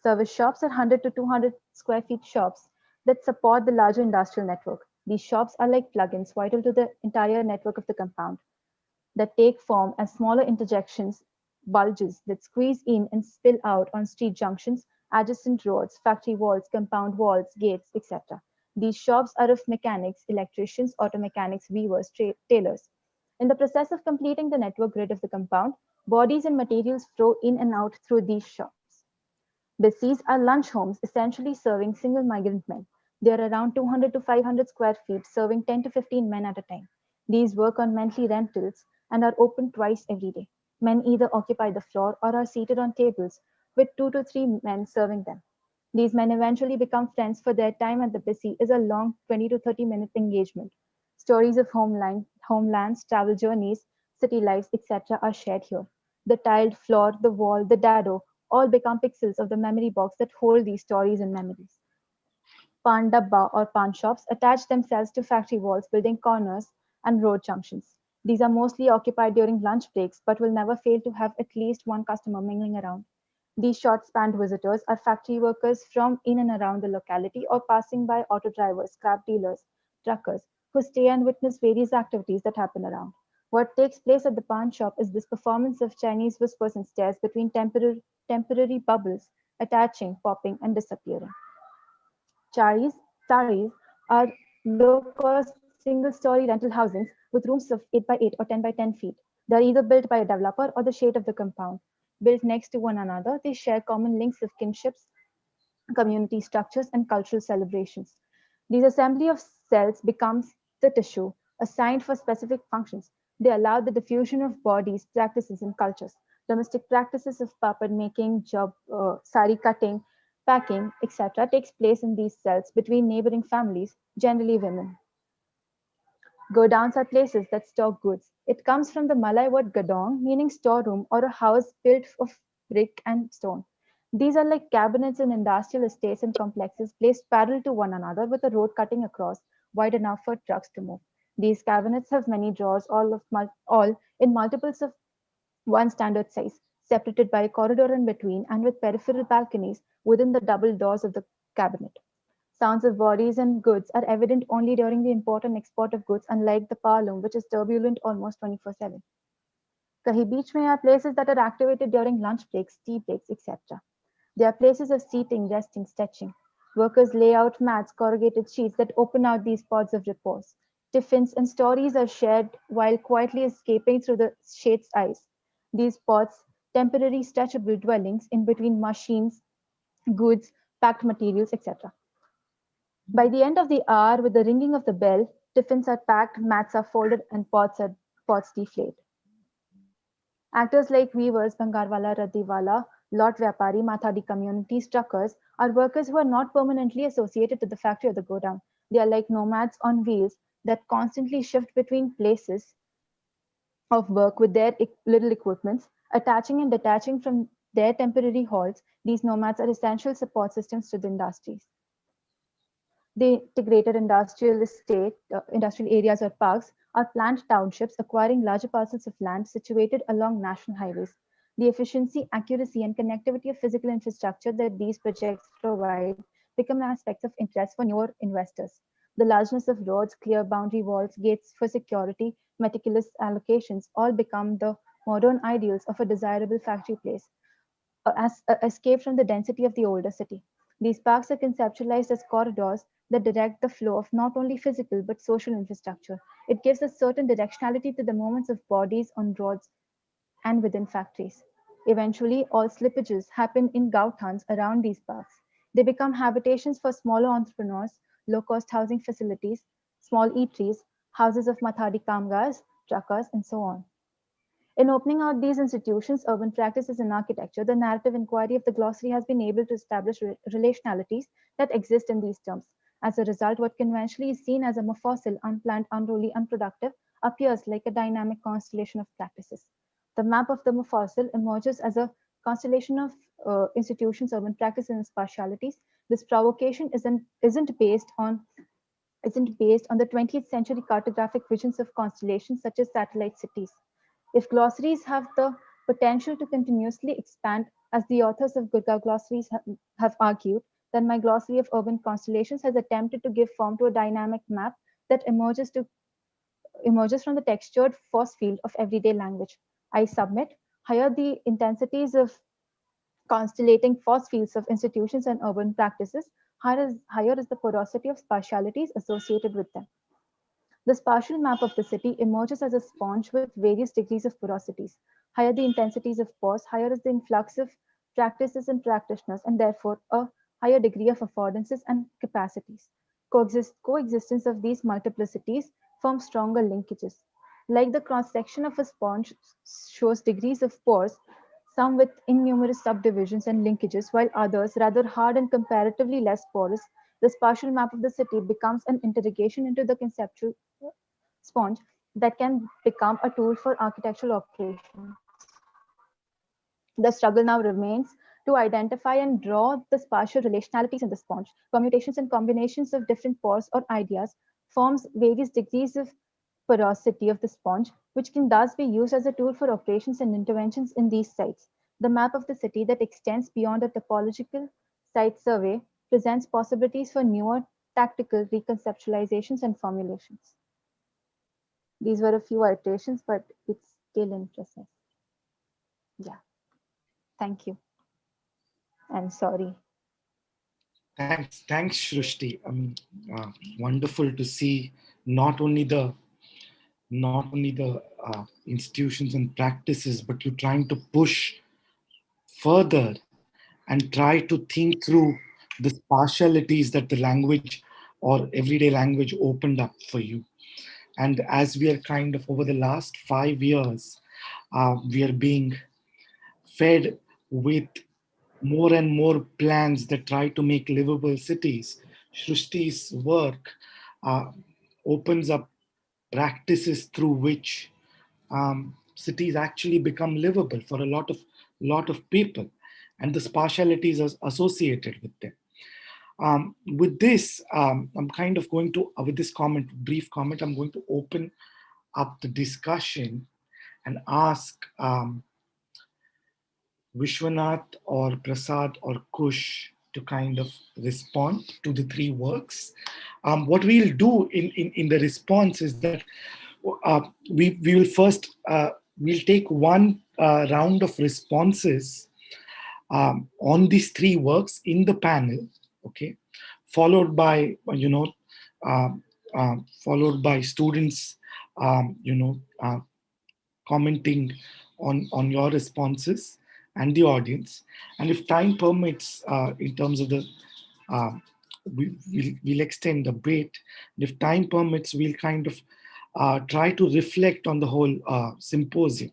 Service shops are 100 to 200 square feet shops that support the larger industrial network. These shops are like plugins vital to the entire network of the compound that take form as smaller interjections, bulges that squeeze in and spill out on street junctions, adjacent roads, factory walls, compound walls, gates, etc. These shops are of mechanics, electricians, auto mechanics, weavers, tailors. In the process of completing the network grid of the compound, bodies and materials flow in and out through these shops. Besides are lunch homes essentially serving single migrant men. They are around 200 to 500 square feet, serving 10 to 15 men at a time. These work on monthly rentals and are open twice every day. Men either occupy the floor or are seated on tables with 2 to 3 men serving them. These men eventually become friends, for their time at the Busy is a long 20 to 30-minute engagement. Stories of homelands, travel journeys, city lives, etc. are shared here. The tiled floor, the wall, the dado, all become pixels of the memory box that hold these stories and memories. Pan dabba or pan shops attach themselves to factory walls, building corners and road junctions. These are mostly occupied during lunch breaks, but will never fail to have at least one customer mingling around. These short-spanned visitors are factory workers from in and around the locality or passing by auto drivers, scrap dealers, truckers, who stay and witness various activities that happen around. What takes place at the pan shop is this performance of Chinese whispers and stares between temporary bubbles, attaching, popping, and disappearing. Saris are low-cost single-story rental housings with rooms of 8 by 8 or 10 by 10 feet. They are either built by a developer or the shade of the compound. Built next to one another, they share common links of kinships, community structures, and cultural celebrations. These assembly of cells becomes the tissue assigned for specific functions. They allow the diffusion of bodies, practices, and cultures. Domestic practices of papad making, sari cutting, packing, etc. takes place in these cells between neighboring families, generally women. Godowns are places that store goods. It comes from the Malay word gadong, meaning storeroom or a house built of brick and stone. These are like cabinets in industrial estates and complexes placed parallel to one another with a road cutting across wide enough for trucks to move. These cabinets have many drawers, all in multiples of one standard size, separated by a corridor in between and with peripheral balconies within the double doors of the cabinet. Sounds of bodies and goods are evident only during the import and export of goods, unlike the power loom, which is turbulent almost 24/7. Kahi beach mein are places that are activated during lunch breaks, tea breaks, etc. They are places of seating, resting, stretching. Workers lay out mats, corrugated sheets that open out these pods of repose. Tiffins and stories are shared while quietly escaping through the shade's eyes. These pods, temporary stretchable dwellings in between machines, goods, packed materials, etc. By the end of the hour, with the ringing of the bell, tiffins are packed, mats are folded, and pots deflate. Actors like weavers, Bangarwala, Raddiwala, Lot Vyapari, Mathadi communities, truckers are workers who are not permanently associated to the factory or the godown. They are like nomads on wheels that constantly shift between places of work with their little equipments, attaching and detaching from their temporary halls. These nomads are essential support systems to the industries. The integrated industrial areas or parks are planned townships acquiring larger parcels of land situated along national highways. The efficiency, accuracy, and connectivity of physical infrastructure that these projects provide become aspects of interest for newer investors. The largeness of roads, clear boundary walls, gates for security, meticulous allocations all become the modern ideals of a desirable factory place, as escape from the density of the older city. These parks are conceptualized as corridors that direct the flow of not only physical but social infrastructure. It gives a certain directionality to the movements of bodies on roads and within factories. Eventually, all slippages happen in Gauthans around these parks. They become habitations for smaller entrepreneurs, low-cost housing facilities, small eateries, houses of Mathadi Kamgars, truckers, and so on. In opening out these institutions, urban practices in architecture, the narrative inquiry of the glossary has been able to establish relationalities that exist in these terms. As a result, what conventionally is seen as a fossil, unplanned, unruly, unproductive, appears like a dynamic constellation of practices. The map of the fossil emerges as a constellation of institutions, urban practices, and spatialities. This provocation isn't based on the 20th century cartographic visions of constellations such as satellite cities. If glossaries have the potential to continuously expand, as the authors of Gurgaon glossaries have argued, then my glossary of urban constellations has attempted to give form to a dynamic map that emerges from the textured force field of everyday language. I submit, higher the intensities of constellating force fields of institutions and urban practices, higher is the porosity of spatialities associated with them. The spatial map of the city emerges as a sponge with various degrees of porosities. Higher the intensities of pores, higher is the influx of practices and practitioners, and therefore a higher degree of affordances and capacities. Coexistence of these multiplicities forms stronger linkages. Like the cross-section of a sponge shows degrees of pores, some with innumerous subdivisions and linkages, while others, rather hard and comparatively less porous, the spatial map of the city becomes an interrogation into the conceptual sponge that can become a tool for architectural operations. The struggle now remains to identify and draw the spatial relationalities in the sponge. Permutations and combinations of different pores or ideas forms various degrees of porosity of the sponge, which can thus be used as a tool for operations and interventions in these sites. The map of the city that extends beyond a topological site survey presents possibilities for newer tactical reconceptualizations and formulations. These were a few iterations, but it's still in process. Yeah. Thank you. I'm sorry. Thanks, Shrushti. I mean, wonderful to see not only the institutions and practices, but you're trying to push further and try to think through the partialities that the language or everyday language opened up for you. And as we are kind of over the last 5 years, we are being fed with more and more plans that try to make livable cities. Shrushti's work opens up practices through which cities actually become livable for a lot of people. and the spatialities associated with them. With this, I'm kind of going to, with this brief comment, I'm going to open up the discussion and ask Vishwanath or Prasad or Kush to kind of respond to the three works. What we'll do in the response is that we will first, we'll take one round of responses on these three works in the panel, okay, followed by, followed by students, commenting on your responses and the audience. And if time permits, in terms of the, we'll extend a bit. If time permits, we'll kind of try to reflect on the whole symposium.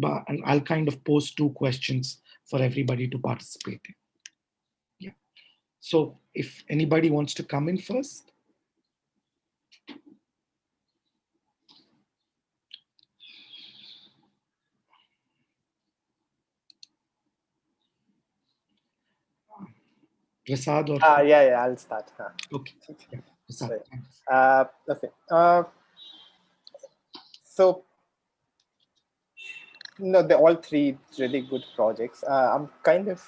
And I'll kind of pose two questions for everybody to participate in. Yeah. So if anybody wants to come in first. Prasad or yeah, I'll start. Okay. Yeah, Prasad, okay. So no, they're all three really good projects. I'm kind of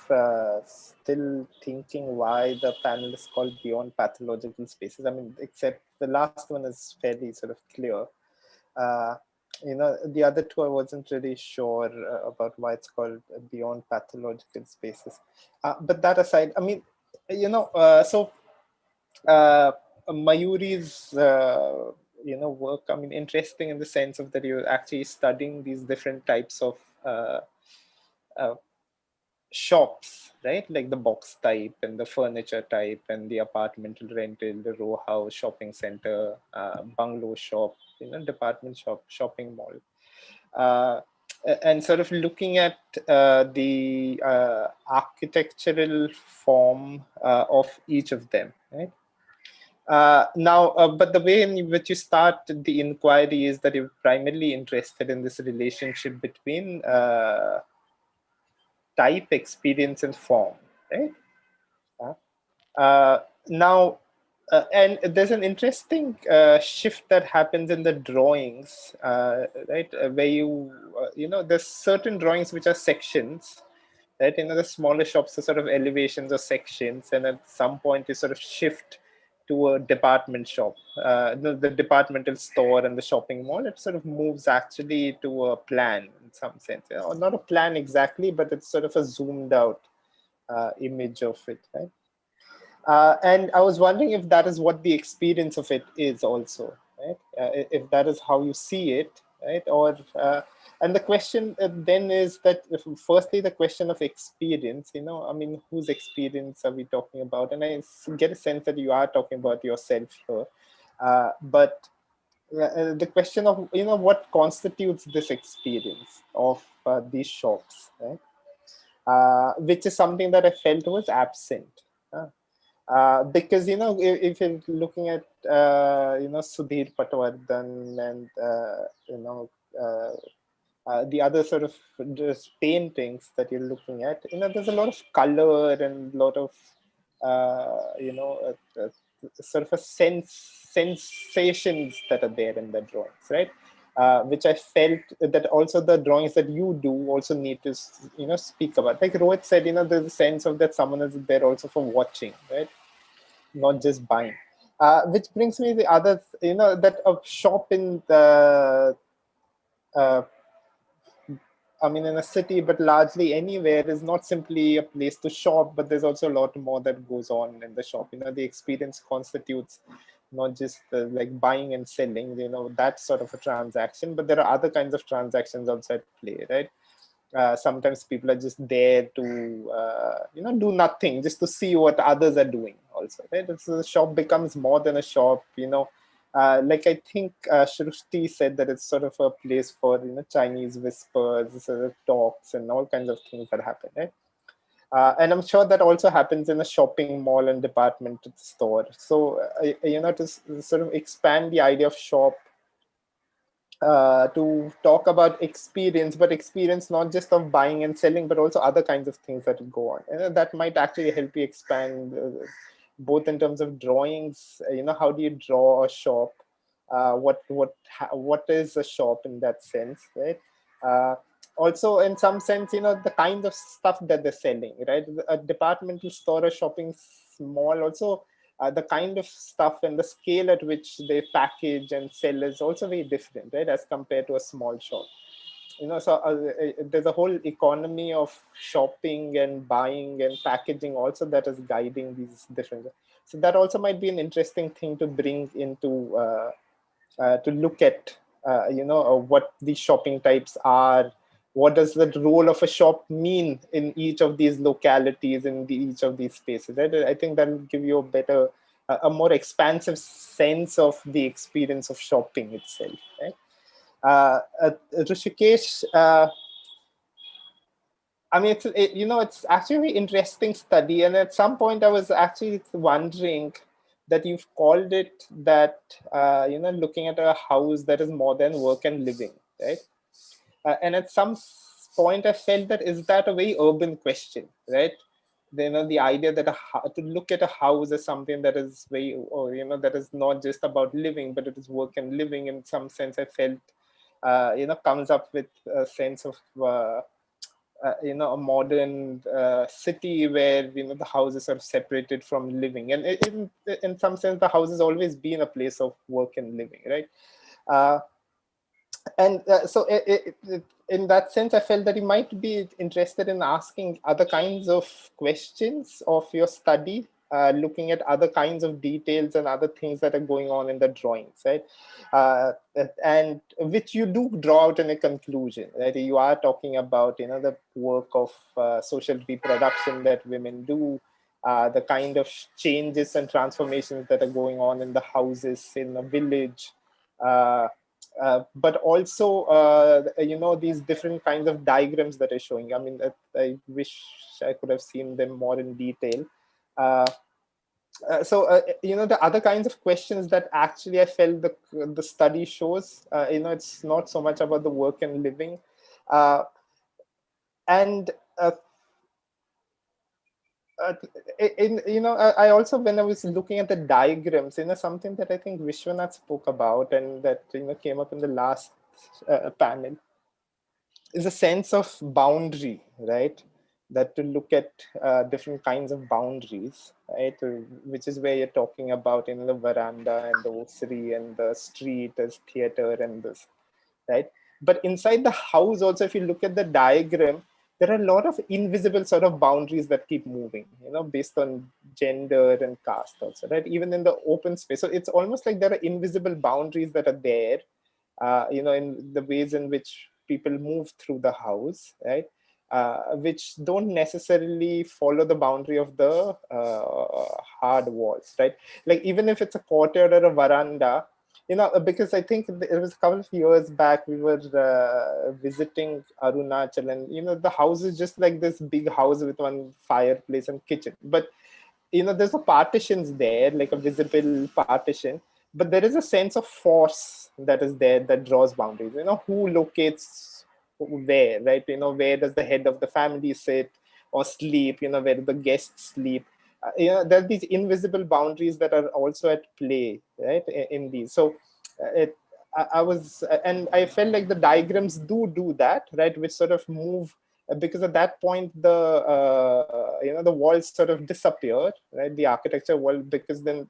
still thinking why the panel is called Beyond Pathological Spaces. I mean, except the last one is fairly sort of clear. The other two I wasn't really sure about why it's called Beyond Pathological Spaces. But that aside, I mean, Mayuri's work, I mean, interesting in the sense of that you're actually studying these different types of shops, right? Like the box type and the furniture type and the apartmental rental, the row house, shopping center, bungalow shop, department shop, shopping mall. And sort of looking at the architectural form of each of them, right? But the way in which you start the inquiry is that you're primarily interested in this relationship between type, experience, and form, right? And there's an interesting shift that happens in the drawings, right? Where there's certain drawings which are sections, right? The smaller shops are sort of elevations or sections, and at some point you sort of shift to a department shop, the departmental store and the shopping mall. It sort of moves actually to a plan in some sense, or not a plan exactly, but it's sort of a zoomed out image of it, right? And I was wondering if that is what the experience of it is also, right? If that is how you see it, right? Or and the question then is that, firstly, the question of experience, I mean, whose experience are we talking about? And I get a sense that you are talking about yourself here. But the question of, what constitutes this experience of these shops, right? Which is something that I felt was absent. Because if you're looking at Sudhir Patwardhan and the other sort of just paintings that you're looking at, there's a lot of color and a lot of sort of a sensations that are there in the drawings, right? Which I felt that also the drawings that you do also need to speak about. Like Rohit said, there's a sense of that someone is there also for watching, right? Not just buying. Which brings me the other, that a shop in the I mean, in a city, but largely anywhere, is not simply a place to shop, but there's also a lot more that goes on in the shop. The experience constitutes not just like buying and selling, that sort of a transaction, but there are other kinds of transactions also at play, right? Sometimes people are just there to, do nothing, just to see what others are doing also, right? So the shop becomes more than a shop, like I think Shruti said that it's sort of a place for Chinese whispers, sort of talks, and all kinds of things that happen, right? And I'm sure that also happens in a shopping mall and department store. So to sort of expand the idea of shop to talk about experience, but experience not just of buying and selling, but also other kinds of things that go on. And that might actually help you expand both in terms of drawings. How do you draw a shop? What is a shop in that sense, right? Also, in some sense, the kind of stuff that they're selling, right? A departmental store, a shopping mall, also the kind of stuff and the scale at which they package and sell is also very different, right, as compared to a small shop. So there's a whole economy of shopping and buying and packaging also that is guiding these different. So that also might be an interesting thing to bring into to look at, what these shopping types are. What does the role of a shop mean in each of these localities, in each of these spaces? Right? I think that will give you a better, a more expansive sense of the experience of shopping itself. Right? Rishikesh, I mean, it's actually a very interesting study. And at some point I was actually wondering that you've called it that, looking at a house that is more than work and living, right? And at some point I felt that, is that a very urban question, right? The idea that to look at a house as something that is very, or, that is not just about living, but it is work and living in some sense, I felt, comes up with a sense of, a modern city where the houses are separated from living, and in some sense the house has always been a place of work and living, right? So in that sense, I felt that you might be interested in asking other kinds of questions of your study, looking at other kinds of details and other things that are going on in the drawings, right? And which you do draw out in a conclusion, right? You are talking about, the work of social reproduction that women do, the kind of changes and transformations that are going on in the houses in a village, but also, these different kinds of diagrams that are showing. I mean, I wish I could have seen them more in detail. So, the other kinds of questions that actually I felt the study shows, it's not so much about the work and living. I also, when I was looking at the diagrams, something that I think Vishwanath spoke about and that, came up in the last panel is a sense of boundary, right? That to look at different kinds of boundaries, right? Which is where you're talking about, the veranda and the ossuary and the street as theater and this, right? But inside the house also, if you look at the diagram, there are a lot of invisible sort of boundaries that keep moving, based on gender and caste also, right? Even in the open space. So it's almost like there are invisible boundaries that are there, in the ways in which people move through the house, right? Which don't necessarily follow the boundary of the hard walls, right? Like even if it's a courtyard or a veranda, because I think it was a couple of years back, we were visiting Arunachal, and the house is just like this big house with one fireplace and kitchen. But there's a partitions there, like a visible partition, but there is a sense of force that is there that draws boundaries. Who locates where, right? Where does the head of the family sit or sleep? Where do the guests sleep? There are these invisible boundaries that are also at play, right, in these. So I was, and I felt like the diagrams do that, right, which sort of move, because at that point the walls sort of disappear, right, the architecture wall, because then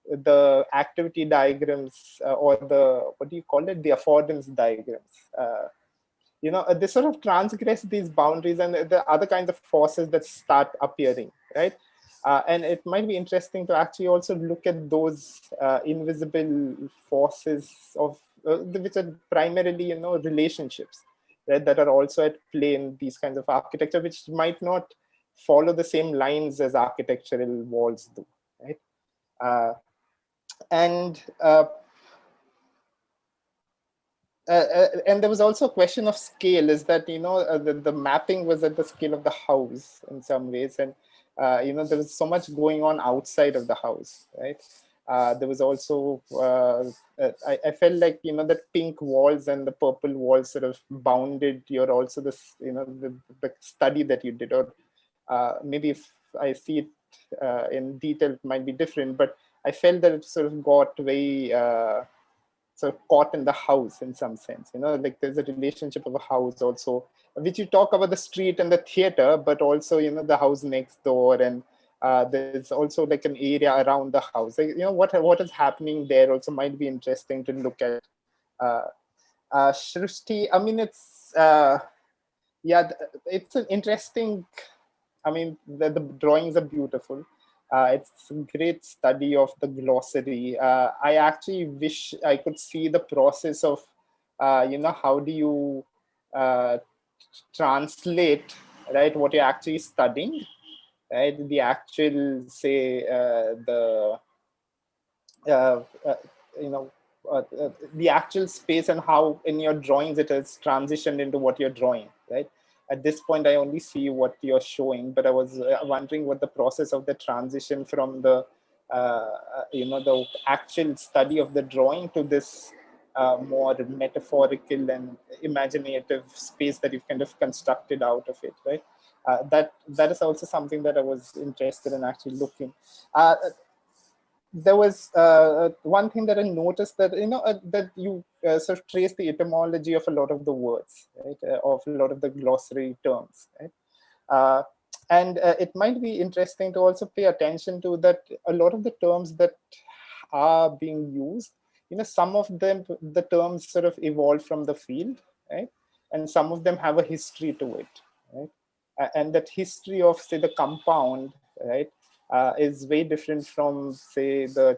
the activity diagrams, or the, what do you call it, the affordance diagrams, they sort of transgress these boundaries, and the other kinds of forces that start appearing, right? And it might be interesting to actually also look at those invisible forces of which are primarily, relationships, right, that are also at play in these kinds of architecture, which might not follow the same lines as architectural walls do, right? And there was also a question of scale, is that, the mapping was at the scale of the house in some ways. And, there was so much going on outside of the house, right? There was also, I felt like, the pink walls and the purple walls sort of bounded your also this, the study that you did, or maybe if I see it in detail, it might be different, but I felt that it sort of got very sort of caught in the house in some sense, like there's a relationship of a house also, which you talk about the street and the theater, but also, the house next door, and there's also like an area around the house. Like, what is happening there also might be interesting to look at. Shrishti, I mean, it's, yeah, it's an interesting, I mean, the drawings are beautiful. It's a great study of the glossary. I actually wish I could see the process of, how do you translate, right, what you're actually studying, right? The actual, say, the actual space, and how in your drawings it has transitioned into what you're drawing, right? At this point, I only see what you're showing, but I was wondering what the process of the transition from the, the actual study of the drawing to this more metaphorical and imaginative space that you've kind of constructed out of it, right? That is also something that I was interested in actually looking. There was one thing that I noticed, that that you sort of trace the etymology of a lot of the words, right, of a lot of the glossary terms, right? And it might be interesting to also pay attention to that a lot of the terms that are being used, some of them, the terms sort of evolved from the field, right? And some of them have a history to it, right? And that history of, say, the compound, right, is very different from, say, the,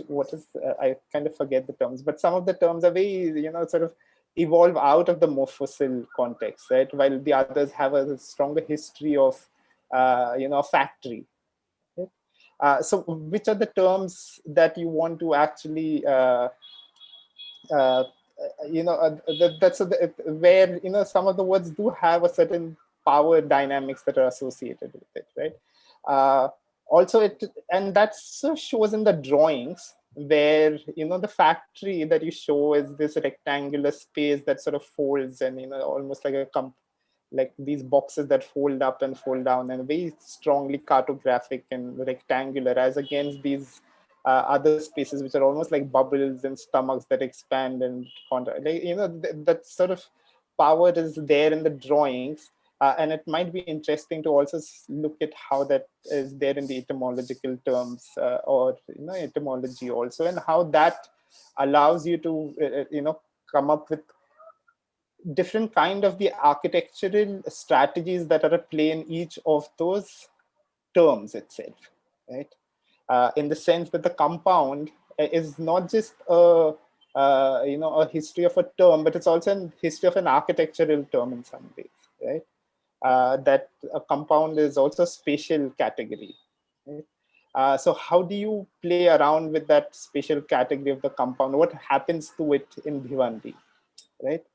what is, I kind of forget the terms, but some of the terms are very, sort of evolve out of the morphosyl context, right? While the others have a stronger history of, factory. Right? So which are the terms that you want to actually, that's where, some of the words do have a certain power dynamics that are associated with it, right? Also, and that shows in the drawings, where, the factory that you show is this rectangular space that sort of folds, and, almost like like these boxes that fold up and fold down, and very strongly cartographic and rectangular, as against these other spaces which are almost like bubbles and stomachs that expand and contract. Like, that sort of power is there in the drawings, and it might be interesting to also look at how that is there in the etymological terms, or etymology also, and how that allows you to come up with different kind of the architectural strategies that are at play in each of those terms itself, right? In the sense that the compound is not just a history of a term, but it's also a history of an architectural term in some ways, right? That a compound is also a spatial category, right? So how do you play around with that spatial category of the compound? What happens to it in Bhivandi, right?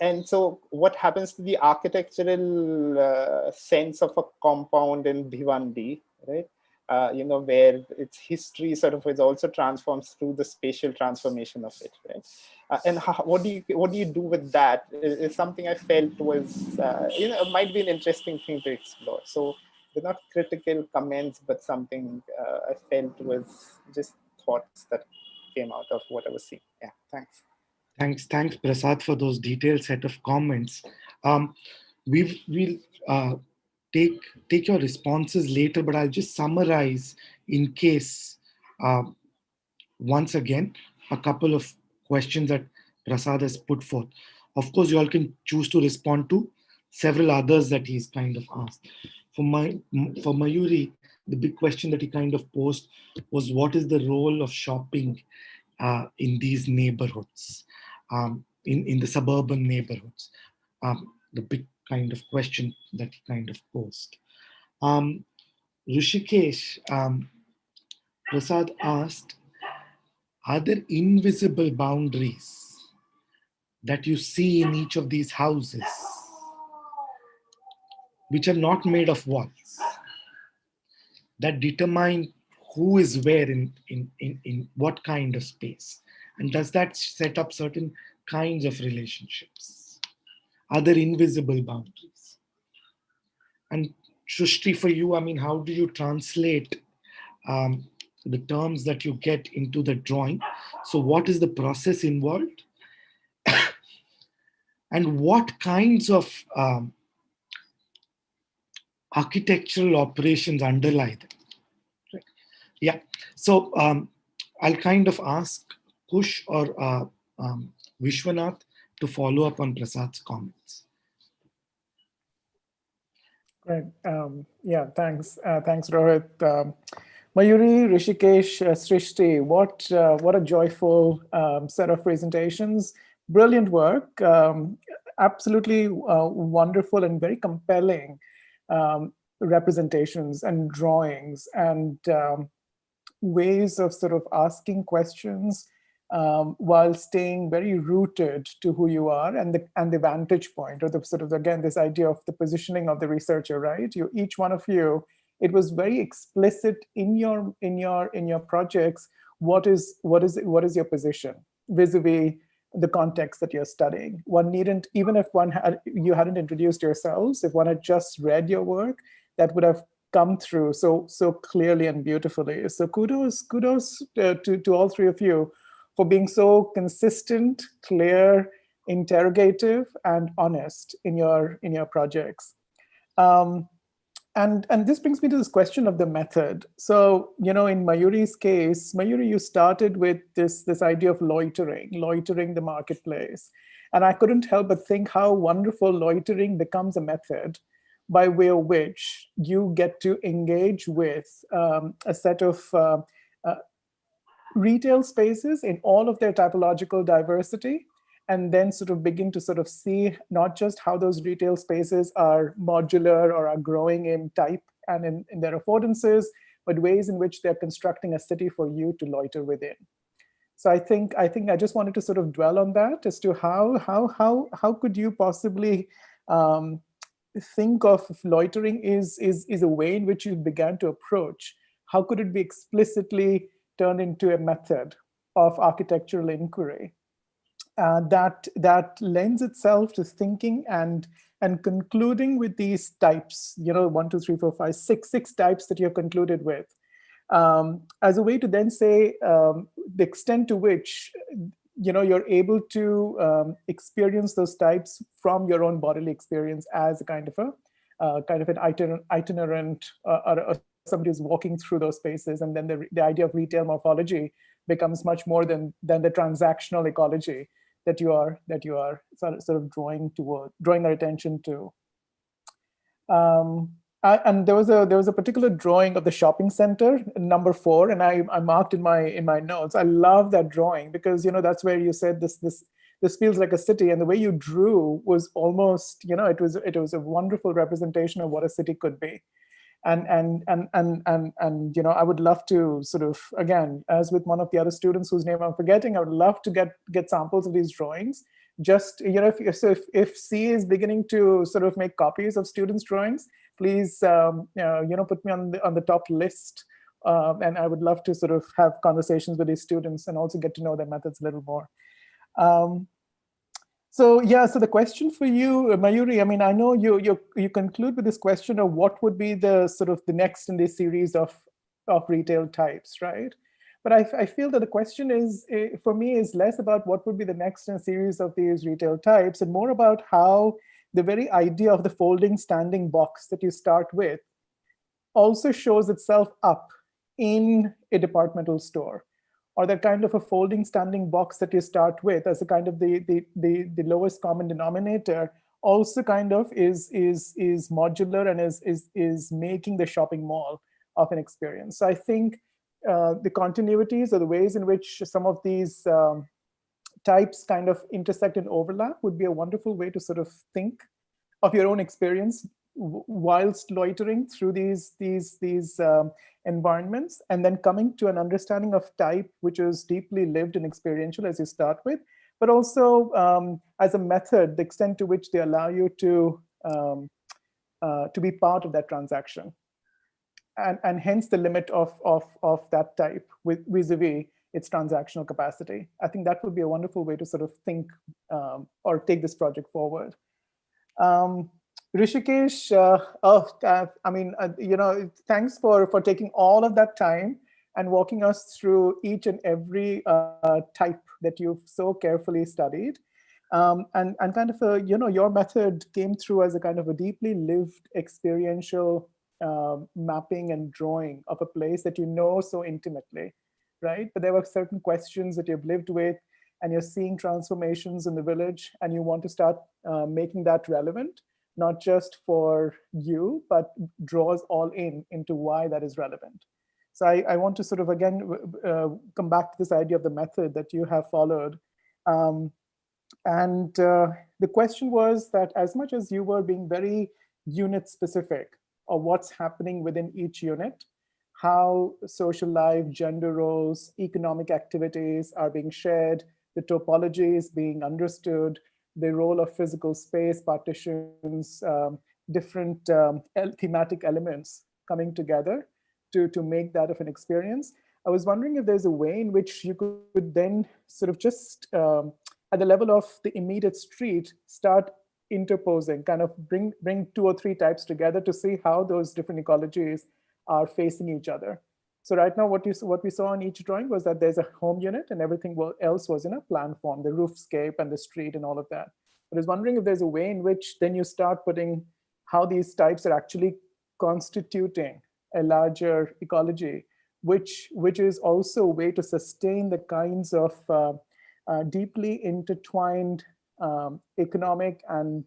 And so what happens to the architectural sense of a compound in Bhivandi, right? Where its history sort of is also transforms through the spatial transformation of it, right? And what do you do with that? Is something I felt was, might be an interesting thing to explore. So they're not critical comments, but something I felt was just thoughts that came out of what I was seeing. Yeah, thanks. Thanks, Prasad, for those detailed set of comments. We'll take your responses later, but I'll just summarize in case, once again, a couple of questions that Prasad has put forth. Of course, you all can choose to respond to several others that he's kind of asked. For Mayuri, the big question that he kind of posed was, what is the role of shopping in these neighborhoods, in the suburban neighborhoods? The big kind of question that he kind of posed. Rishikesh, Prasad asked, are there invisible boundaries that you see in each of these houses which are not made of walls, that determine who is where in what kind of space? And does that set up certain kinds of relationships? Are there invisible boundaries? And Shushti, for you, I mean, how do you translate the terms that you get into the drawing? So what is the process involved? And what kinds of architectural operations underlie them? Right. Yeah, so I'll kind of ask Kush or Vishwanath to follow up on Prasad's comments. Great. Yeah, thanks. Thanks, Rohit. Mayuri, Rishikesh, Srishti, what a joyful set of presentations. Brilliant work. Absolutely wonderful and very compelling representations and drawings and ways of sort of asking questions while staying very rooted to who you are and the vantage point, or the sort of, again, this idea of the positioning of the researcher, right? Each one of you, it was very explicit in your projects. What is your position vis-a-vis the context that you're studying? One needn't, even if you hadn't introduced yourselves, if one had just read your work, that would have come through so clearly and beautifully. So kudos to all three of you for being so consistent, clear, interrogative, and honest in your projects. And this brings me to this question of the method. So, in Mayuri's case, Mayuri, you started with this idea of loitering the marketplace. And I couldn't help but think how wonderful loitering becomes a method by way of which you get to engage with a set of retail spaces in all of their typological diversity, and then sort of begin to sort of see not just how those retail spaces are modular or are growing in type and in their affordances, but ways in which they're constructing a city for you to loiter within. So I think I just wanted to sort of dwell on that as to how could you possibly think of loitering is a way in which you began to approach. How could it be explicitly turned into a method of architectural inquiry that lends itself to thinking and concluding with these types, 1, 2, 3, 4, 5, 6 types that you've concluded with, as a way to then say the extent to which you're able to experience those types from your own bodily experience as a kind of an itinerant or somebody who's walking through those spaces. And then the idea of retail morphology becomes much more than the transactional ecology that you are sort of drawing our attention to. And there was a particular drawing of the shopping center, number 4, and I marked in my notes. I love that drawing because that's where you said this feels like a city, and the way you drew was almost it was a wonderful representation of what a city could be. And I would love to sort of, again, as with one of the other students whose name I'm forgetting, I would love to get samples of these drawings. Just if C is beginning to sort of make copies of students' drawings, please put me on the top list, and I would love to sort of have conversations with these students and also get to know their methods a little more. So the question for you, Mayuri, I mean, I know you conclude with this question of what would be the sort of the next in this series of retail types, right? But I feel that the question for me is less about what would be the next in a series of these retail types and more about how the very idea of the folding standing box that you start with also shows itself up in a departmental store, or that kind of a folding standing box that you start with as a kind of the lowest common denominator also kind of is modular and is making the shopping mall of an experience. So I think the continuities or the ways in which some of these types kind of intersect and overlap would be a wonderful way to sort of think of your own experience whilst loitering through these environments, and then coming to an understanding of type which is deeply lived and experiential as you start with, but also as a method, the extent to which they allow you to be part of that transaction. and hence the limit of that type vis-a-vis its transactional capacity. I think that would be a wonderful way to sort of think or take this project forward. Rishikesh, thanks for taking all of that time and walking us through each and every type that you've so carefully studied. And kind of, your method came through as a kind of a deeply lived experiential mapping and drawing of a place that you know so intimately, right? But there were certain questions that you've lived with, and you're seeing transformations in the village, and you want to start making that relevant, not just for you, but draws all into why that is relevant. So I want to sort of, again, come back to this idea of the method that you have followed. The question was that as much as you were being very unit specific of what's happening within each unit, how social life, gender roles, economic activities are being shared, the topology is being understood, the role of physical space, partitions, different thematic elements coming together to make that of an experience. I was wondering if there's a way in which you could then sort of just at the level of the immediate street, start interposing, kind of bring 2 or 3 types together to see how those different ecologies are facing each other. So right now, what we saw in each drawing was that there's a home unit and everything else was in a plan form, the roofscape and the street and all of that. But I was wondering if there's a way in which then you start putting how these types are actually constituting a larger ecology, which is also a way to sustain the kinds of deeply intertwined economic and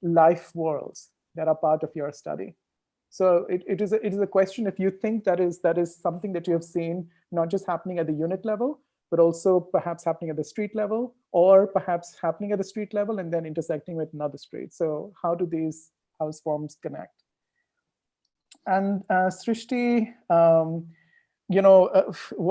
life worlds that are part of your study. So it is a question if you think that is something that you have seen not just happening at the unit level, but also perhaps happening at the street level, or perhaps happening at the street level and then intersecting with another street. So how do these house forms connect? And Srishti, what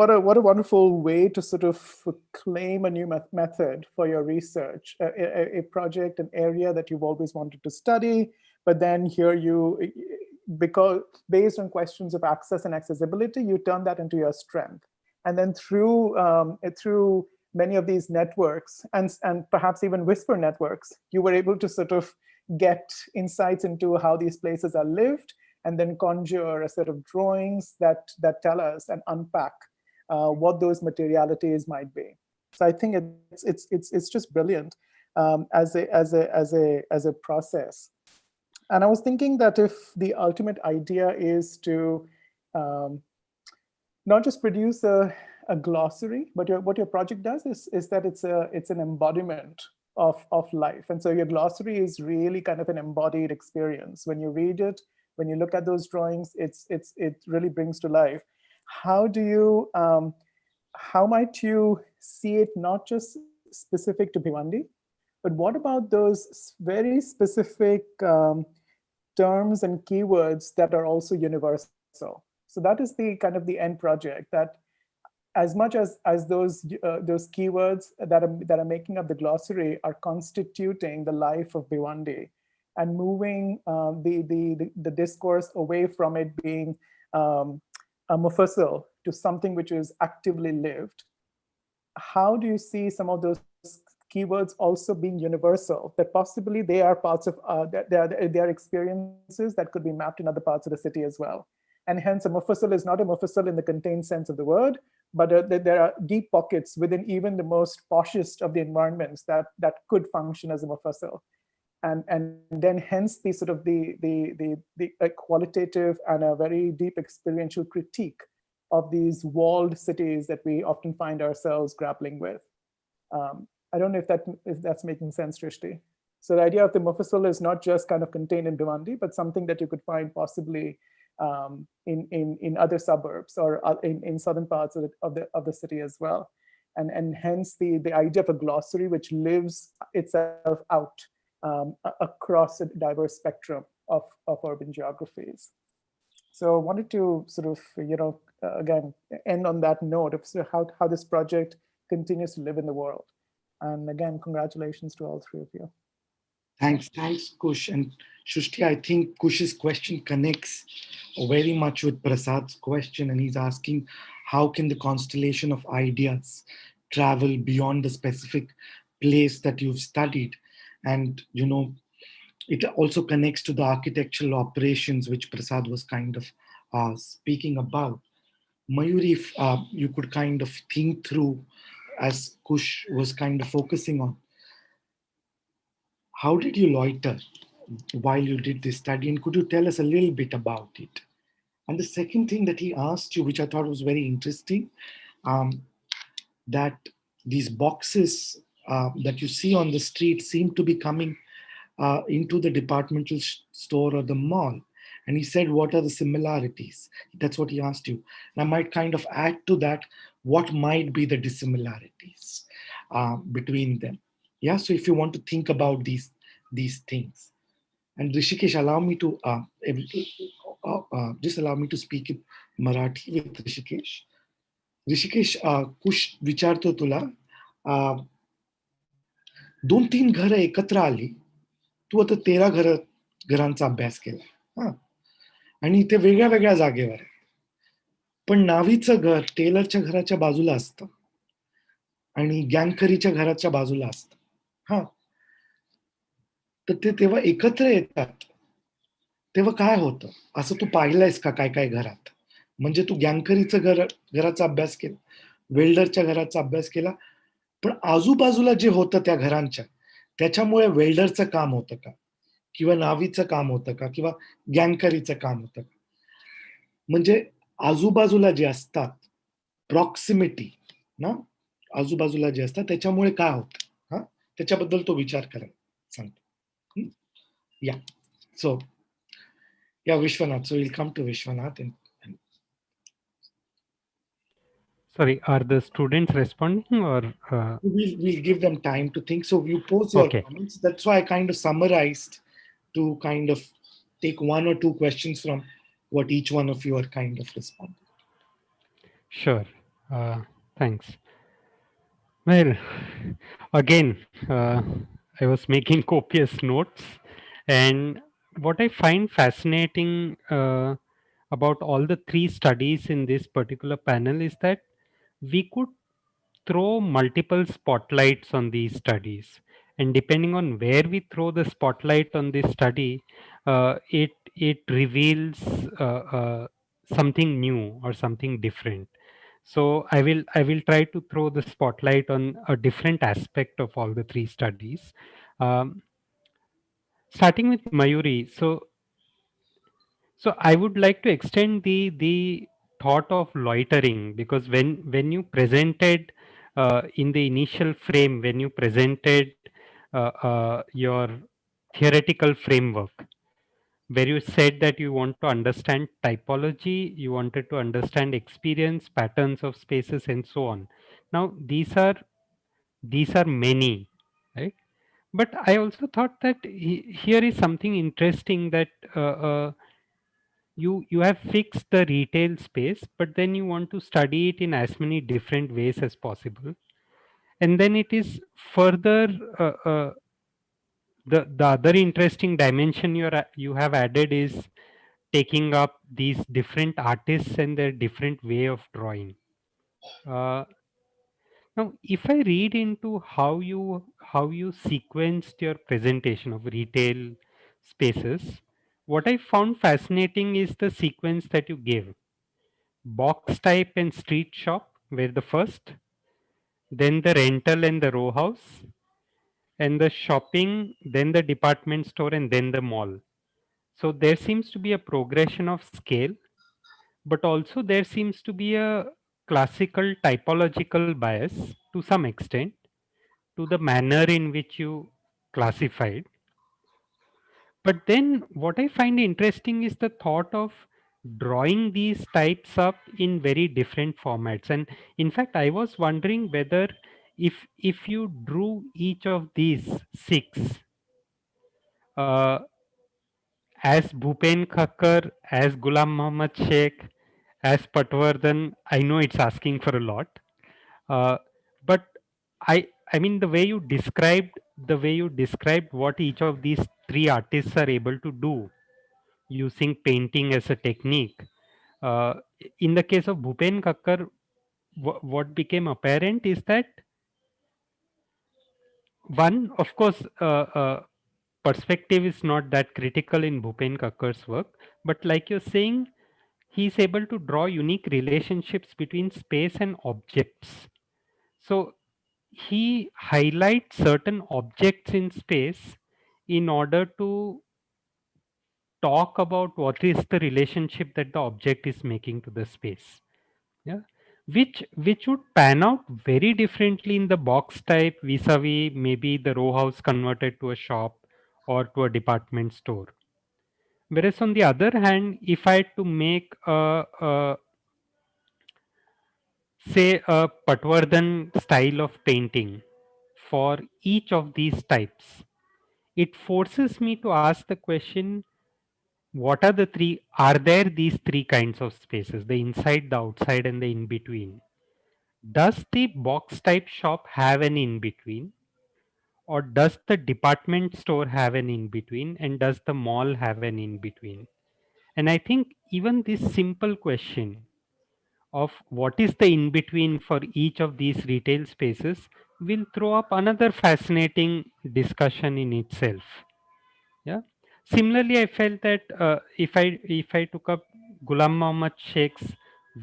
a wonderful way to sort of claim a new method for your research, a project, an area that you've always wanted to study, but then here because based on questions of access and accessibility, you turn that into your strength. And then through many of these networks and perhaps even whisper networks, you were able to sort of get insights into how these places are lived, and then conjure a set of drawings that tell us and unpack what those materialities might be. So I think it's just brilliant as a process. And I was thinking that if the ultimate idea is to not just produce a glossary, but what your project does is that it's an embodiment of life. And so your glossary is really kind of an embodied experience. When you read it, when you look at those drawings, it really brings to life. How might you see it not just specific to Bhiwandi, but what about those very specific terms and keywords that are also universal? So that is the kind of the end project, that as much as those keywords that are making up the glossary are constituting the life of Bhiwandi, and moving the discourse away from it being a mufassal to something which is actively lived. How do you see some of those keywords also being universal, that possibly they are parts of, they are experiences that could be mapped in other parts of the city as well? And hence a mufassal is not a mufassal in the contained sense of the word, but there are deep pockets within even the most poshest of the environments that could function as a mufassal. And then hence the sort of the qualitative and a very deep experiential critique of these walled cities that we often find ourselves grappling with. I don't know if that's making sense, Srishti. So the idea of the mufassal is not just kind of contained in Bhiwandi, but something that you could find possibly in other suburbs or in southern parts of the city as well. And hence the idea of a glossary which lives itself out across a diverse spectrum of urban geographies. So I wanted to sort of, again, end on that note of how this project continues to live in the world. And again, congratulations to all 3 of you. Thanks, Kush. And Shushti, I think Kush's question connects very much with Prasad's question, and he's asking how can the constellation of ideas travel beyond the specific place that you've studied? And, it also connects to the architectural operations which Prasad was kind of speaking about. Mayuri, if you could kind of think through, as Kush was kind of focusing on, how did you loiter while you did this study? And could you tell us a little bit about it? And the second thing that he asked you, which I thought was very interesting, that these boxes that you see on the street seem to be coming into the departmental store or the mall. And he said, what are the similarities? That's what he asked you. And I might kind of add to that, what might be the dissimilarities between them? Yeah, so if you want to think about these things. And Rishikesh, allow me to, just allow me to speak in Marathi with Rishikesh. Rishikesh, कुश विचारतो तुला, 2-3 घरं एकत्र आली, तू आता 13 घरांचा अभ्यास केला, आणि इथे वेगळ्या वेगळ्या जागेवर आहे, पण नावीचं घर टेलरच्या घराच्या बाजूला असतं आणि गँगकरीच्या घराच्या बाजूला असतं, तर ते तेव्हा एकत्र येतात तेव्हा काय होतं असं तू पाहिलंयस का काय काय घरात? म्हणजे तू गँगकरीचं घराचा अभ्यास केला, वेल्डरच्या घराचा अभ्यास केला, पण आजूबाजूला जे होतं त्या घरांच्या, त्याच्यामुळे वेल्डरचं काम होतं का, किंवा नावीचं काम होतं का, किंवा गँगकरीचं काम होतं का? म्हणजे आजूबाजूला जे असतात, प्रॉक्सिमिटी ना, आजूबाजूला जे असतात त्याच्यामुळे काय होतं, त्याच्याबद्दल तो विचार करायला सांगतो. या सो या Vishwanath, so we'll come to Vishwanath. Sorry, are the students responding or? We'll give them time to think. So you pose your comments. That's why I kind of summarized to kind of take 1 or 2 questions from what each one of you are kind of responding. Sure, thanks. Well, again, I was making copious notes, and what I find fascinating about all the 3 studies in this particular panel is that we could throw multiple spotlights on these studies, and depending on where we throw the spotlight on this study, it reveals something new or something different. So I will try to throw the spotlight on a different aspect of all the 3 studies. Starting with Mayuri, so I would like to extend the thought of loitering, because when you presented in the initial frame, when you presented your theoretical framework, where you said that you want to understand typology, you wanted to understand experience, patterns of spaces, and so on. Now these are many, right? But I also thought that here is something interesting, that you have fixed the retail space, but then you want to study it in as many different ways as possible. And then it is further the other interesting dimension you have added is taking up these different artists and their different way of drawing. Now, if I read into how you sequenced your presentation of retail spaces, what I found fascinating is the sequence that you gave. Box type and street shop were the first, then the rental and the row house, and the shopping, then the department store, and then the mall. So there seems to be a progression of scale, but also there seems to be a classical typological bias to some extent to the manner in which you classified. But then what I find interesting is the thought of drawing these types up in very different formats. And in fact, I was wondering whether if you drew each of these 6 as Bhupen Khakkar, as Ghulam Muhammad Sheikh, as Patwardhan, I know it's asking for a lot, but I mean, the way you described what each of these three artists are able to do using painting as a technique. Uh, in the case of Bhupen Kakkar, what became apparent is that one, of course, perspective is not that critical in Bhupen Kakkar's work, but like you're saying, he is able to draw unique relationships between space and objects. So he highlights certain objects in space in order to talk about what is the relationship that the object is making to the space. Yeah, which would pan out very differently in the box type vis-a-vis maybe the row house converted to a shop or to a department store. Whereas on the other hand, if I had to make a say a Patwardhan style of painting for each of these types, it forces me to ask the question, what are the three, are there these three kinds of spaces, the inside, the outside and the in between? Does the box type shop have an in between, or does the department store have an in between, and does the mall have an in between? And I think even this simple question of what is the in between for each of these retail spaces will throw up another fascinating discussion in itself. Yeah. Similarly, I felt that if I took up Ghulam Muhammad Sheikh's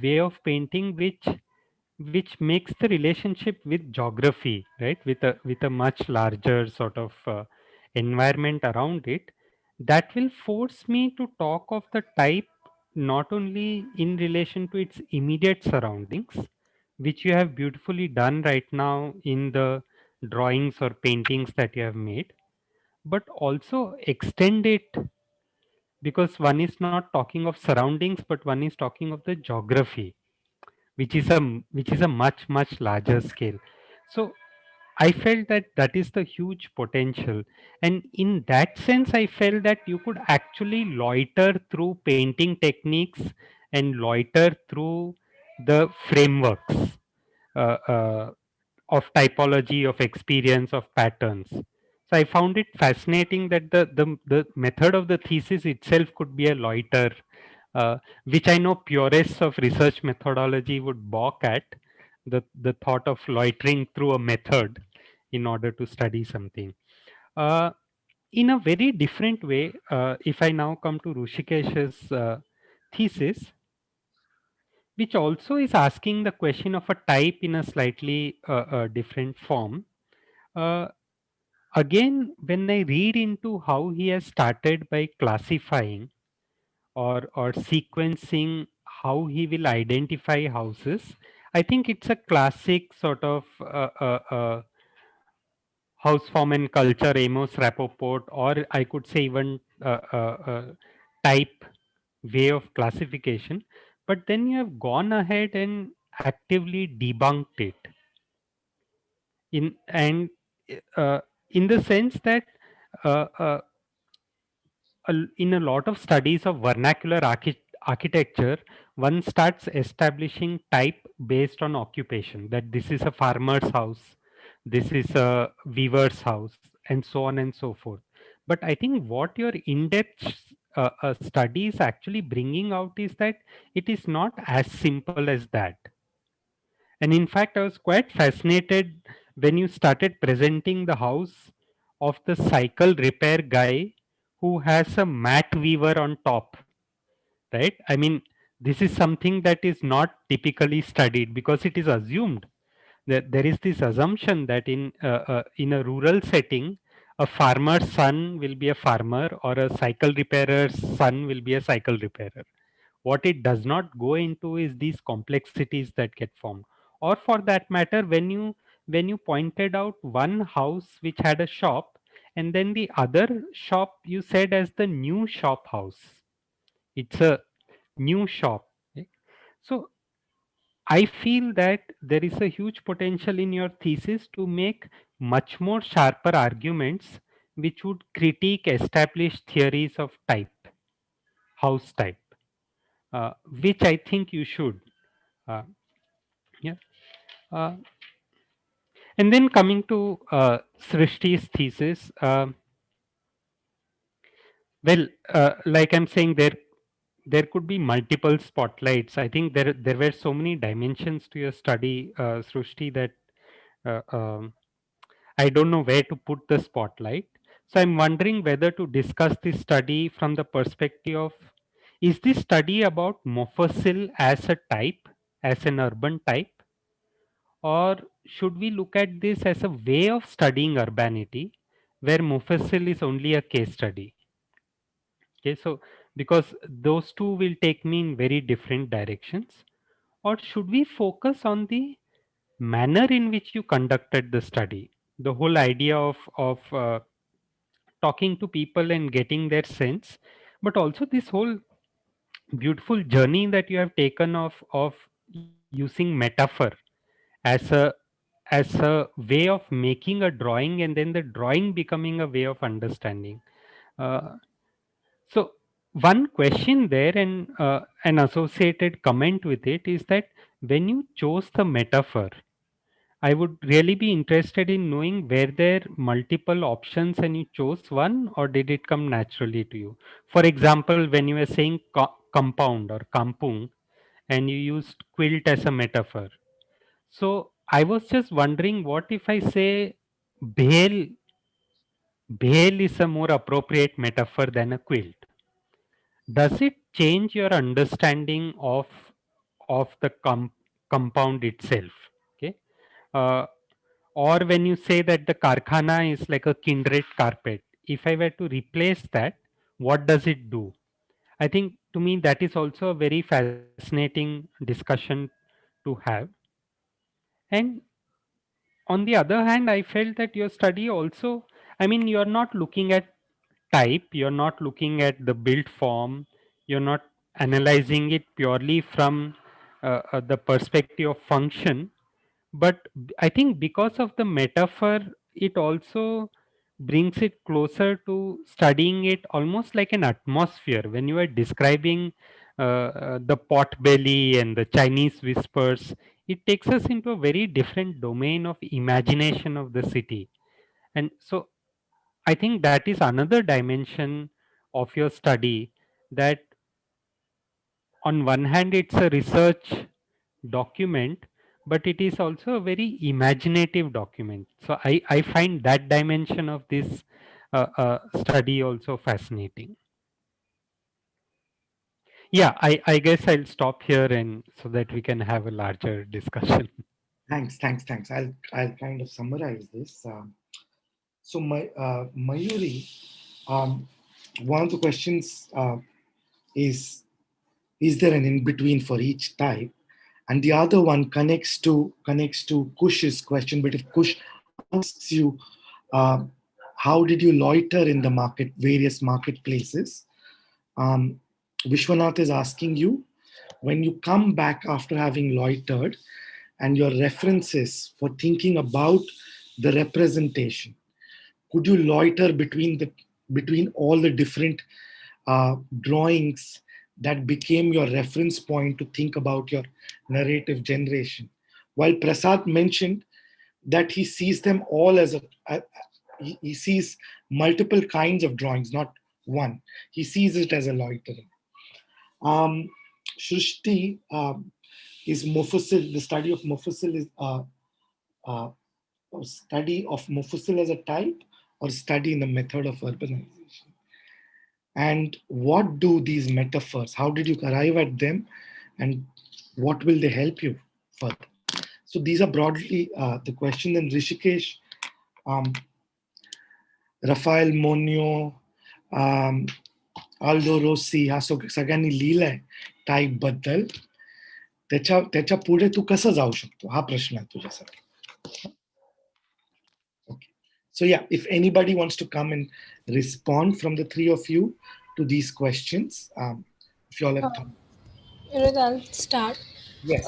way of painting, which makes the relationship with geography, right, with a much larger sort of environment around it, that will force me to talk of the type not only in relation to its immediate surroundings, which you have beautifully done right now in the drawings or paintings that you have made, but also extend it, because one is not talking of surroundings but one is talking of the geography, which is a much larger scale. So I felt that that is the huge potential, and in that sense I felt that you could actually loiter through painting techniques and loiter through the frameworks uh, uh, of typology, of experience, of patterns. So I found it fascinating that the method of the thesis itself could be a loiter, which I know purists of research methodology would balk at, the thought of loitering through a method in order to study something. Uh, in a very different way, if I now come to Rushikesh's thesis, which also is asking the question of a type in a slightly different form. Uh, Again, when I read into how he has started by classifying or sequencing how he will identify houses, I think it's a classic sort of house form and culture, Amos Rappaport, or I could say even type way of classification. But then you have gone ahead and actively debunked it in and uh, in the sense that uh, uh, in a lot of studies of vernacular architecture, one starts establishing type based on occupation, that this is a farmer's house, this is a weaver's house, and so on and so forth. But I think what your in-depth study is actually bringing out is that it is not as simple as that. And in fact, I was quite fascinated when you started presenting the house of the cycle repair guy who has a mat weaver on top, right? I mean, this is something that is not typically studied because it is assumed that there is this assumption that in a rural setting, a farmer's son will be a farmer or a cycle repairer's son will be a cycle repairer. What it does not go into is these complexities that get formed. Or for that matter, when you pointed out one house which had a shop and then the other shop you said as the new shop house, it's a new shop. Okay? So I feel that there is a huge potential in your thesis to make much more sharper arguments which would critique established theories of type, house type, which I think you should. Uh, yeah. Uh, And then coming to Srishti's thesis, well, like I'm saying, there could be multiple spotlights. I think there were so many dimensions to your study, Srishti, that uh, um, I don't know where to put the spotlight. So I'm wondering whether to discuss this study from the perspective of, is this study about Mofussil as a type, as an urban type, or should we look at this as a way of studying urbanity, where Mofussil is only a case study? Okay, so because those two will take me in very different directions, or should we focus on the manner in which you conducted the study? The whole idea of talking to people and getting their sense, but also this whole beautiful journey that you have taken of using metaphor as a way of making a drawing, and then the drawing becoming a way of understanding. Uh, so one question there, and an associated comment with it, is that when you chose the metaphor, I would really be interested in knowing, were there multiple options and you chose one, or did it come naturally to you? For example, when you were saying compound or kampung, and you used quilt as a metaphor. So I was just wondering, what if I say bhel? Bhel is a more appropriate metaphor than a quilt. Does it change your understanding of the compound itself? Okay. Uh, or when you say that the karkhana is like a kindred carpet, if I were to replace that, what does it do? I think to me that is also a very fascinating discussion to have. And on the other hand, I felt that your study also, I mean, you're not looking at type, you're not looking at the built form, you're not analyzing it purely from the perspective of function, but I think because of the metaphor, it also brings it closer to studying it almost like an atmosphere. When you are describing the pot belly and the Chinese whispers, it takes us into a very different domain of imagination of the city. And so I think that is another dimension of your study, that on one hand it's a research document, but it is also a very imaginative document. So I find that dimension of this study also fascinating. Yeah, I guess I'll stop here, and so that we can have a larger discussion. Thanks. I'll kind of summarize this. So Mayuri, one of the questions is there an in between for each type, and the other one connects to Kush's question. But if Kush asks you, uh, how did you loiter in the various marketplaces? Vishwanath is asking you, when you come back after having loitered, and your references for thinking about the representation, could you loiter between all the different drawings that became your reference point to think about your narrative generation? While Prasad mentioned that he sees them all as he sees multiple kinds of drawings, not one. He sees it as a loitering. Shrishti, is Mofussil, the study of Mofussil is a study of Mofussil as a type, or study in the method of urbanization? And what do these metaphors, how did you arrive at them, and what will they help you further? So these are broadly the questions. And Rishikesh, Rafael Monio, Aldo Rossi हा सगळ्यांनी लिहिलंय type बद्दल. त्याच्या पुढे तू कसं जाऊ शकतो, हा प्रश्न आहे तुझ्यासाठी. Okay. So yeah, if anybody wants to come and respond from the three of you to these questions, if you all have time. I'll start. Yes.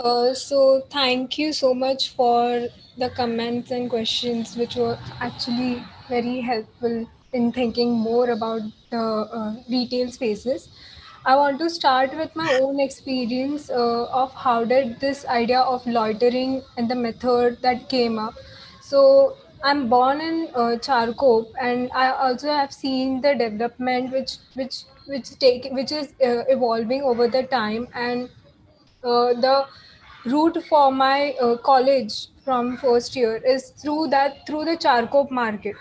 So thank you so much for the comments and questions, which were actually very helpful in thinking more about the retail spaces. I want to start with my own experience of how did this idea of loitering and the method that came up. So I'm born in Charkop, and I also have seen the development which is evolving over the time, and the route for my college from first year is through the Charkop market.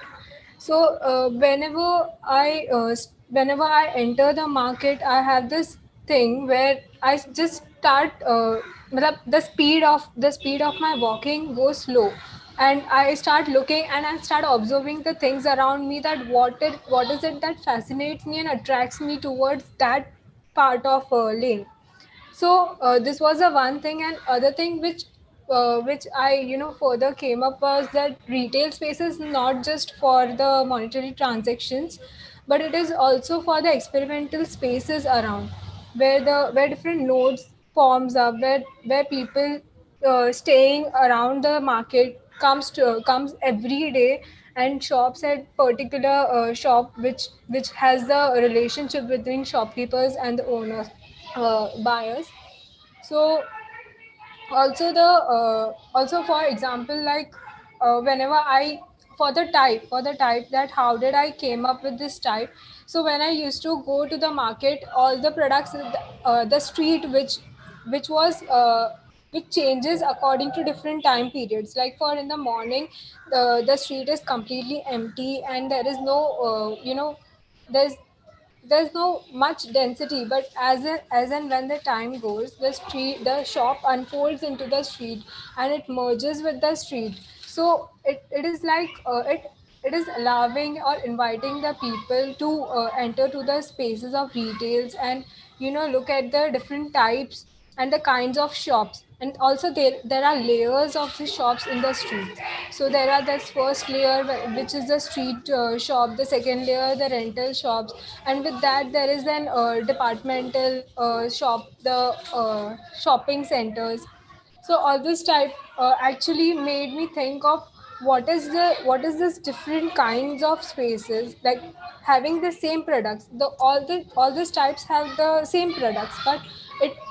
So whenever I enter the market, I have this thing where I just start. Matlab, the speed of my walking goes slow, and I start looking and I start observing the things around me. That what is it that fascinates me and attracts me towards that part of lane. So this was the one thing, and other thing which I further came up was that retail space is not just for the monetary transactions, but it is also for the experimental spaces around, where different nodes forms up, where people staying around the market comes every day and shops at particular shop which has the relationship between shopkeepers and the owners, buyers. So also for example, like whenever I for the type, that how did I came up with this type. So when I used to go to the market, all the products, the street which was which changes according to different time periods. Like for in the morning, the street is completely empty and there is no there's there's no much density, but as and when the time goes, the shop unfolds into the street and it merges with the street. So it is like it is allowing or inviting the people to enter to the spaces of retails, and look at the different types and the kinds of shops. And also there are layers of the shops in the street. So there are this first layer, which is the street shop, the second layer the rental shops, and with that there is an departmental shop, the shopping centers. So all this type actually made me think of what is this different kinds of spaces, like having the same products. All these types have the same products, but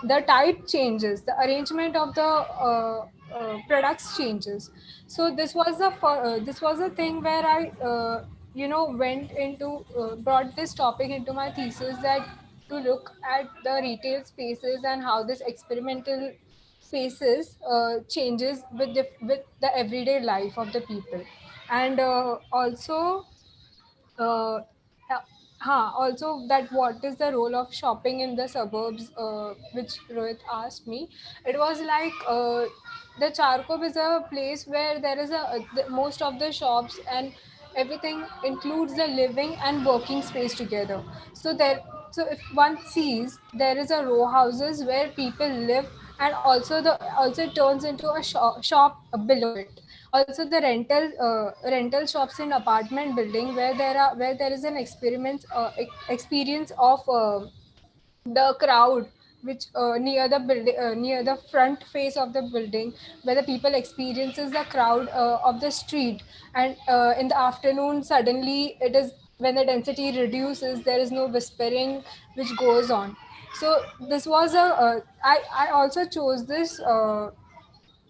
the type changes, the arrangement of the products changes. So this was a thing where I went into brought this topic into my thesis, that to look at the retail spaces and how this experimental spaces changes with the everyday life of the people. And also uh, also that what is the role of shopping in the suburbs, which Rohit asked me. It was like the Charkop is a place where there is most of the shops and everything includes the living and working space together. So if one sees, there is a row houses where people live, and also it turns into a shop below it. Also the rental shops in apartment building, where there is an experience of the crowd, which near the front face of the building, where the people experiences the crowd of the street. And in the afternoon, suddenly it is when the density reduces, there is no whispering which goes on. So this was a I also chose this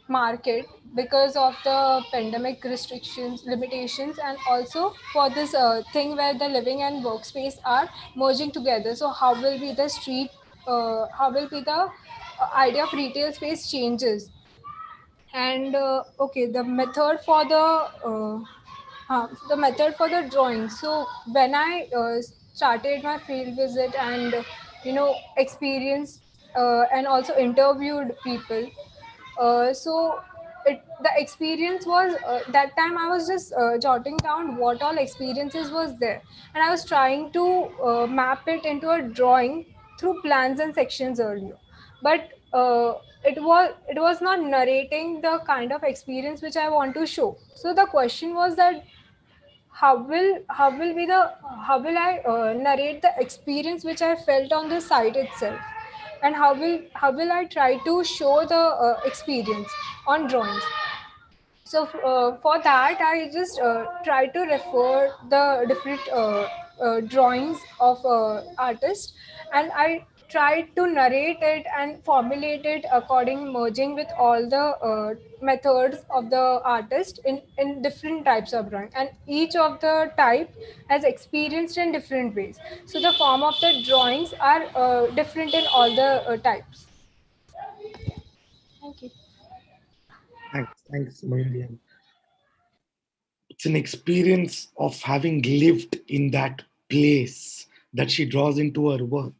market because of the pandemic restrictions, limitations, and also for this thing where the living and workspace are merging together. So how will be the street, how will be the idea of retail space changes. And okay, the method for the drawing. So when I started my field visit and experienced and also interviewed people, so the experience was that time I was just jotting down what all experiences was there, and I was trying to map it into a drawing through plans and sections earlier. But it was not narrating the kind of experience which I want to show. So the question was that how will I narrate the experience which I felt on the site itself, and how will I try to show the experience on drawings. So for that I just try to refer the different drawings of artists, and I tried to narrate it and formulate it according merging with all the methods of the artist in different types of drawing, and each of the type has experienced in different ways, so the form of the drawings are different in all the types. Thank you. Thanks, Mayuri. It's an experience of having lived in that place that she draws into her work.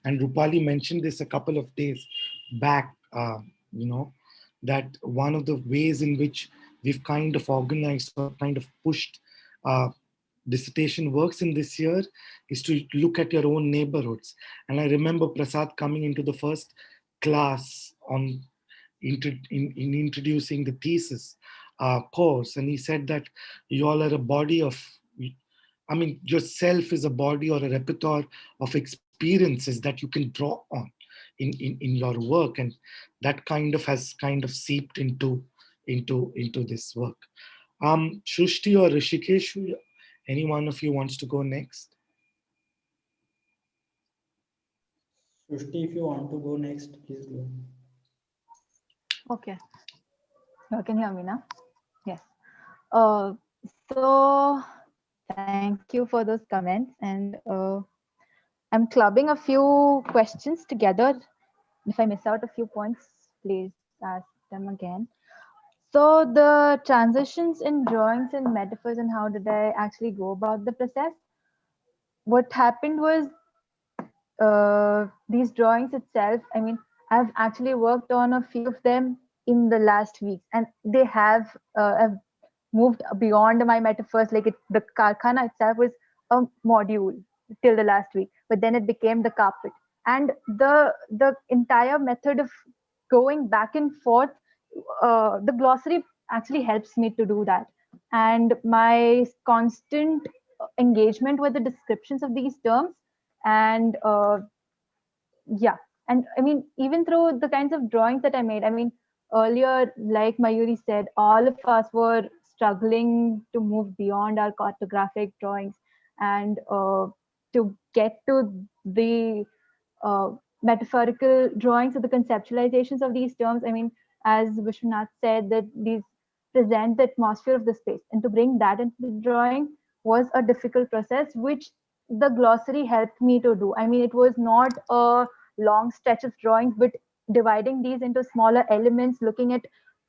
And Rupali mentioned this a couple of days back, that one of the ways in which we've kind of organized or kind of pushed uh, dissertation works in this year is to look at your own neighborhoods. And I remember Prasad coming into the first class on in introducing the thesis course, and he said that you all are a body of, I mean, yourself is a body or a repertoire of experiences that you can draw on in your work, and that kind of has kind of seeped into this work. Shushti or Rishikesh, any one of you wants to go next? Shushti, if you want to go next, please go. Okay. You can hear me now? Yes. So thank you for those comments. And I'm clubbing a few questions together. If I miss out a few points, please ask them again. So the transitions in drawings and metaphors, and how did I actually go about the process? What happened was these drawings itself, I mean, I've actually worked on a few of them in the last weeks, and they have moved beyond my metaphors. Like the karkhana itself was a module till the last week, but then it became the carpet, and the entire method of going back and forth, the glossary actually helps me to do that, and my constant engagement with the descriptions of these terms, and yeah, and I mean, even through the kinds of drawings that I made, I mean, earlier, like Mayuri said, all of us were struggling to move beyond our cartographic drawings and to get to the metaphorical drawings or the conceptualizations of these terms. I mean, as Vishwanath said, that these present the atmosphere of the space, and to bring that into the drawing was a difficult process, which the glossary helped me to do. I mean, it was not a long stretch of drawings, but dividing these into smaller elements, looking at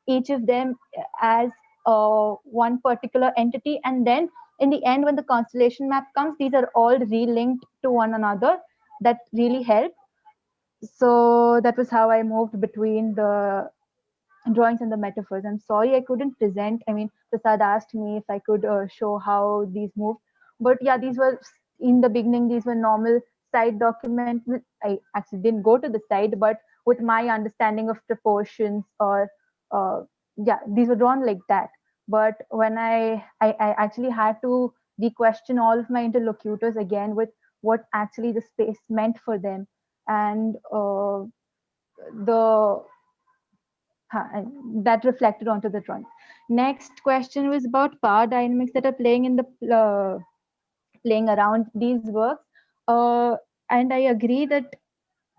each of them as one particular entity, and then in the end, when the constellation map comes, these are all relinked to one another. That really helped. So that was how I moved between the drawings and the metaphors. I'm sorry I couldn't present. I mean, Prasad asked me if I could show how these moved, but yeah, these were in the beginning. These were normal side documents. I actually didn't go to the side, but with my understanding of proportions, or yeah, these were drawn like that. But when I actually had to re-question all of my interlocutors again with what actually the space meant for them, and the and that reflected onto the drawing. Next question was about power dynamics that are playing in the playing around these works, and I agree that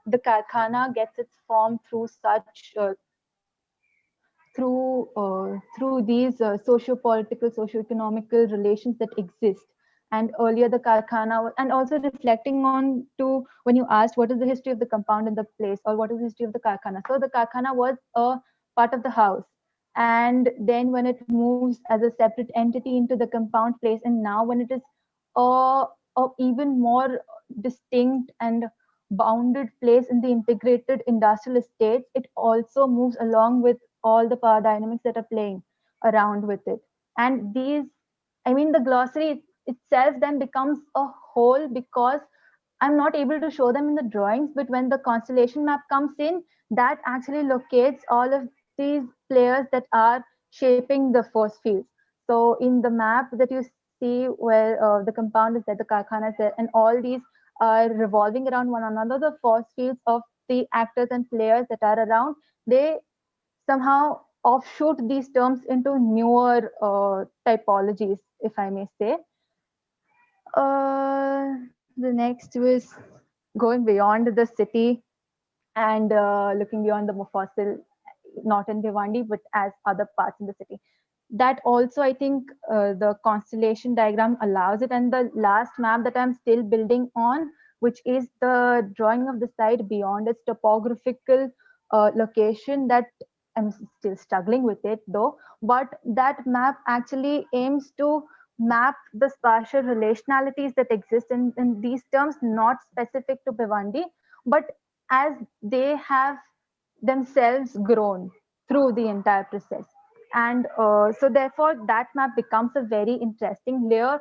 the karkhana gets its form through such through these socio-political, socio-economical relations that exist. And earlier the karkhana, and also reflecting on to when you asked what is the history of the compound in the place, or what is the history of the karkhana. So the karkhana was a part of the house, and then when it moves as a separate entity into the compound place, and now when it is a even more distinct and bounded place in the integrated industrial estates, it also moves along with all the power dynamics that are playing around with it. And these, I mean, the glossary itself then becomes a whole, because I'm not able to show them in the drawings, but when the constellation map comes in, that actually locates all of these players that are shaping the force fields. So in the map that you see where the compound is there, the karkhana is there, and all these are revolving around one another, the force fields of the actors and players that are around, they somehow offshoot these terms into newer typologies, if I may say. The next was going beyond the city and looking beyond the Mufassil, not in Bhiwandi, but as other parts in the city. That also, I think, the constellation diagram allows it. And the last map that I'm still building on, which is the drawing of the site beyond its topographical location, that I'm still struggling with it though. But that map actually aims to map the spatial relationalities that exist in these terms, not specific to Bhiwandi, but as they have themselves grown through the entire process. And so therefore that map becomes a very interesting layer,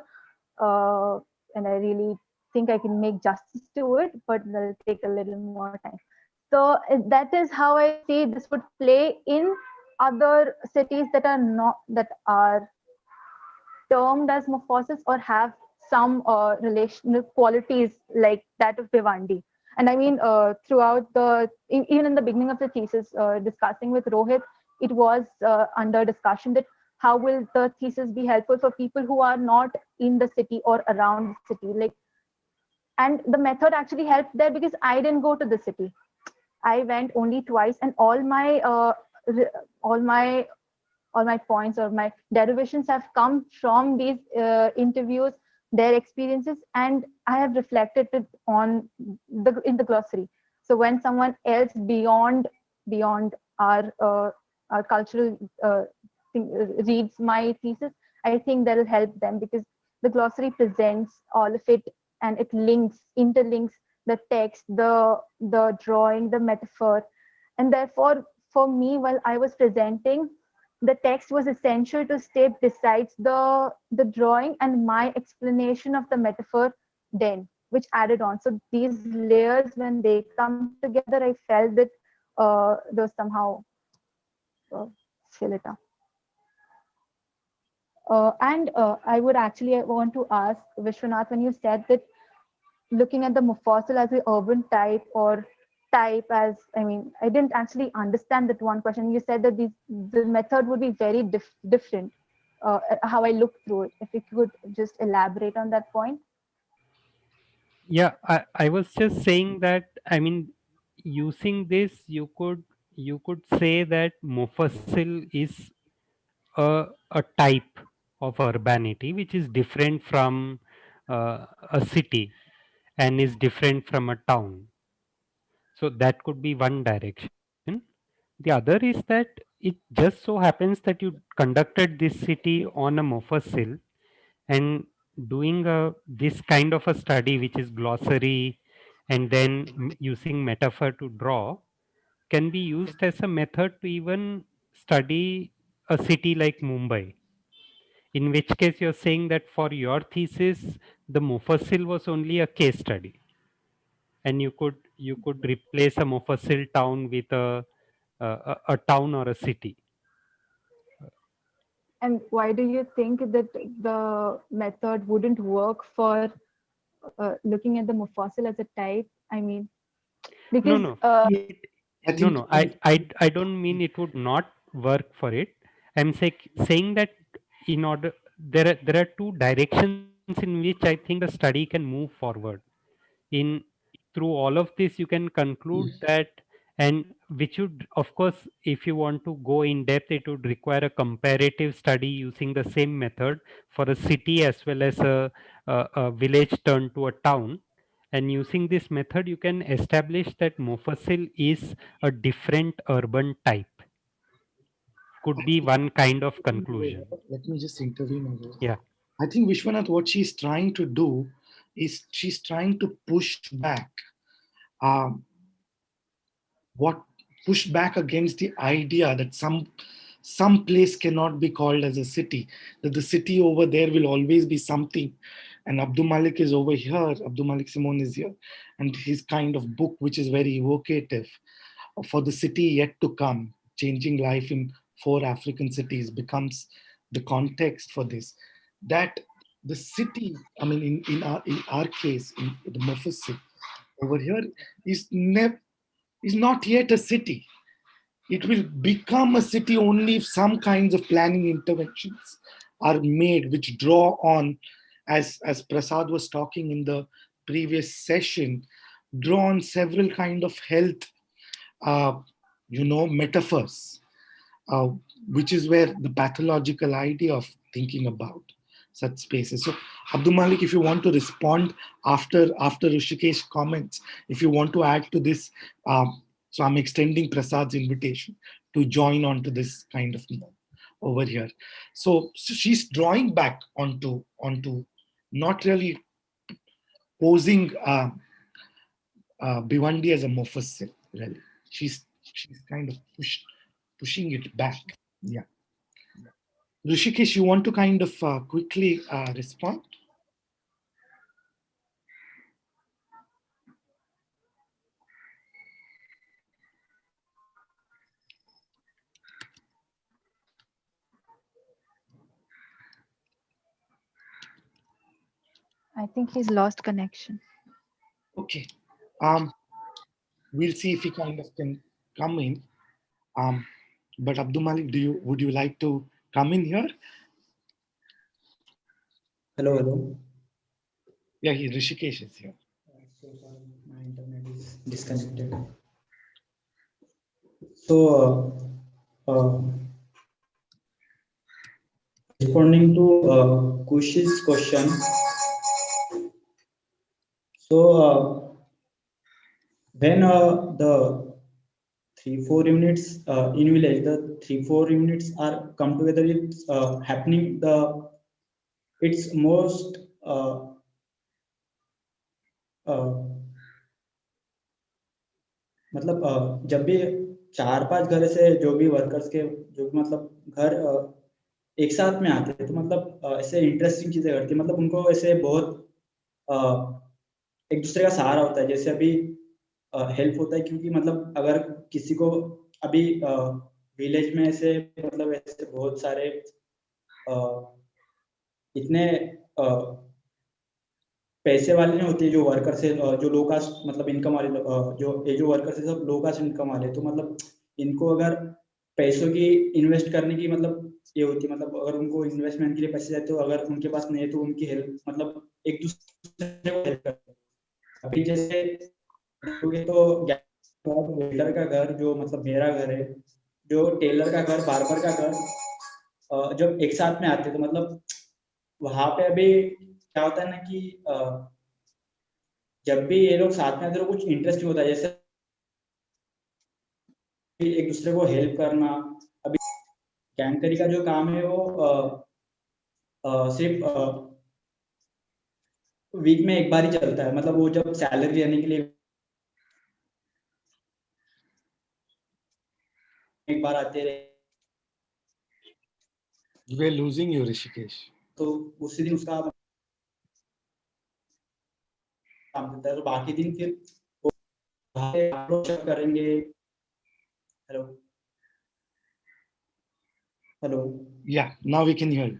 and I really think I can make justice to it, but it'll take a little more time. So that is how I see this would play in other cities that are not, that are termed as morphoses or have some relational qualities like that of Bhiwandi. And I mean, throughout even in the beginning of the thesis, discussing with Rohit, it was under discussion that how will the thesis be helpful for people who are not in the city or around the city? Like, and the method actually helped there because I didn't go to the city. I went only twice, and all my all my points or my derivations have come from these interviews, their experiences, and I have reflected it on in the glossary. So when someone else beyond our cultural thing, reads my thesis, I think that will help them because the glossary presents all of it, and it interlinks the text, the drawing, the metaphor, and therefore for me, while I was presenting, the text was essential to stay besides the drawing and my explanation of the metaphor then, which added on. So these layers, when they come together, I felt that those somehow fill it up. And I would actually want to ask Vishwanath, when you said that looking at the Mufassil as an urban type or type as, I mean, I didn't actually understand that one question. You said that the method would be very different, how I look through it. If you could just elaborate on that point. Yeah, I was just saying that, I mean, using this, you could say that Mufassil is a type of urbanity which is different from a city and is different from a town. So that could be one direction. The other is that it just so happens that you conducted this city on a Mufassil, and doing this kind of a study, which is glossary, and then using metaphor to draw, can be used as a method to even study a city like Mumbai. In which case, you're saying that for your thesis, the Mufassil was only a case study, and you could replace a Mufassil town with a town or a city. And why do you think that the method wouldn't work for looking at the Mufassil as a type? I mean, because No, I think I don't mean it would not work for it. I'm saying that in order, there are two directions in which I think the study can move forward. In Through all of this, you can conclude that, and which would, of course, if you want to go in depth, it would require a comparative study using the same method for a city as well as a village turned to a town. And using this method, you can establish that Mufassil is a different urban type. Could be one kind of conclusion. let me just intervene on this. Yeah. I think Vishwanath, what she's trying to do is she's trying to push back, um, push back against the idea that some place cannot be called as a city, that the city over there will always be something. And Abdul Malik is over here, Abdul Malik Simon is here, and his kind of book, which is very evocative for the city yet to come, changing life in 4 African cities, becomes the context for this. That the city, I mean, in our case, in the Mufassil over here, is not yet a city. It will become a city only if some kinds of planning interventions are made, which draw on, as Prasad was talking in the previous session, draw on several kind of health, metaphors, uh, which is where the pathological idea of thinking about such spaces. So, Abdul Malik, if you want to respond after Rishikesh comments, if you want to add to this, so I'm extending Prasad's invitation to join onto this kind of over here. So she's drawing back onto not really posing Bhiwandi as a mofussil, really. She's kind of pushing it back. Yeah. Rishikesh, you want to kind of quickly respond? I think he's lost connection. Okay. We'll see if he kind of can come in. But Abdul Malik, would you like to come in here? Hello. Yeah, Rishikesh is here. So sorry, my internet is disconnected. So, responding to Kush's question. So, when the 3-4 units in village, the 3-4 units are come together, it's happening its most मतलब जब भी 4-5 घर से जो भी workers के जो मतलब घर एक साथ में आते हैं तो मतलब ऐसे इंटरेस्टिंग चीजें करती है, मतलब उनको ऐसे बहुत एक दूसरे का सहारा होता है। जैसे अभी हेल्प होता है क्योंकि मतलब अगर किसी को अभी विलेज में ऐसे मतलब ऐसे बहुत सारे इतने पैसे वाले नहीं होते जो वर्कर से जो लो कास्ट मतलब इनकम वाले जो वर्कर से सब लो कास्ट इनकम वाले, तो मतलब इनको अगर पैसों की इन्वेस्ट करने की मतलब ये होती है, मतलब अगर उनको इन्वेस्टमेंट के लिए पैसे जाते तो अगर उनके पास नहीं है तो उनकी हेल्प मतलब एक दूसरे को हेल्प करते हैं। अभी जैसे तो वेल्डर का घर जो मतलब मेरा घर है, जो टेलर का घर, बार्बर का घर जब एक साथ में आते तो मतलब वहां पे अभी क्या होता है ना कि जब भी ये लोग साथ में आते तो कुछ इंटरेस्टिंग होता है, जैसे एक दूसरे को हेल्प करना। अभी कैंकरी का जो काम है वो सिर्फ वीक में एक बार ही चलता है, मतलब वो जब सैलरी लेने के लिए एक बार आते रहे। We're losing you, Rishikesh. तो उसी दिन उसका काम करता है, तो बाकी दिन फिर अप्रोच करेंगे। Hello. Yeah, now we can hear you.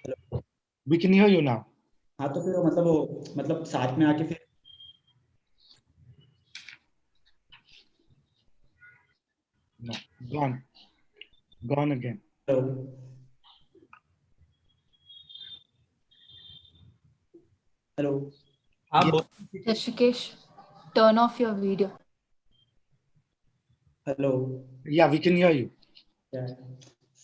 Hello. We can hear you now. हाँ, तो फिर मतलब साथ में आके फिर No, gone again. Hello. Hello. Rishikesh, turn off your video. Hello. Yeah, we can hear you.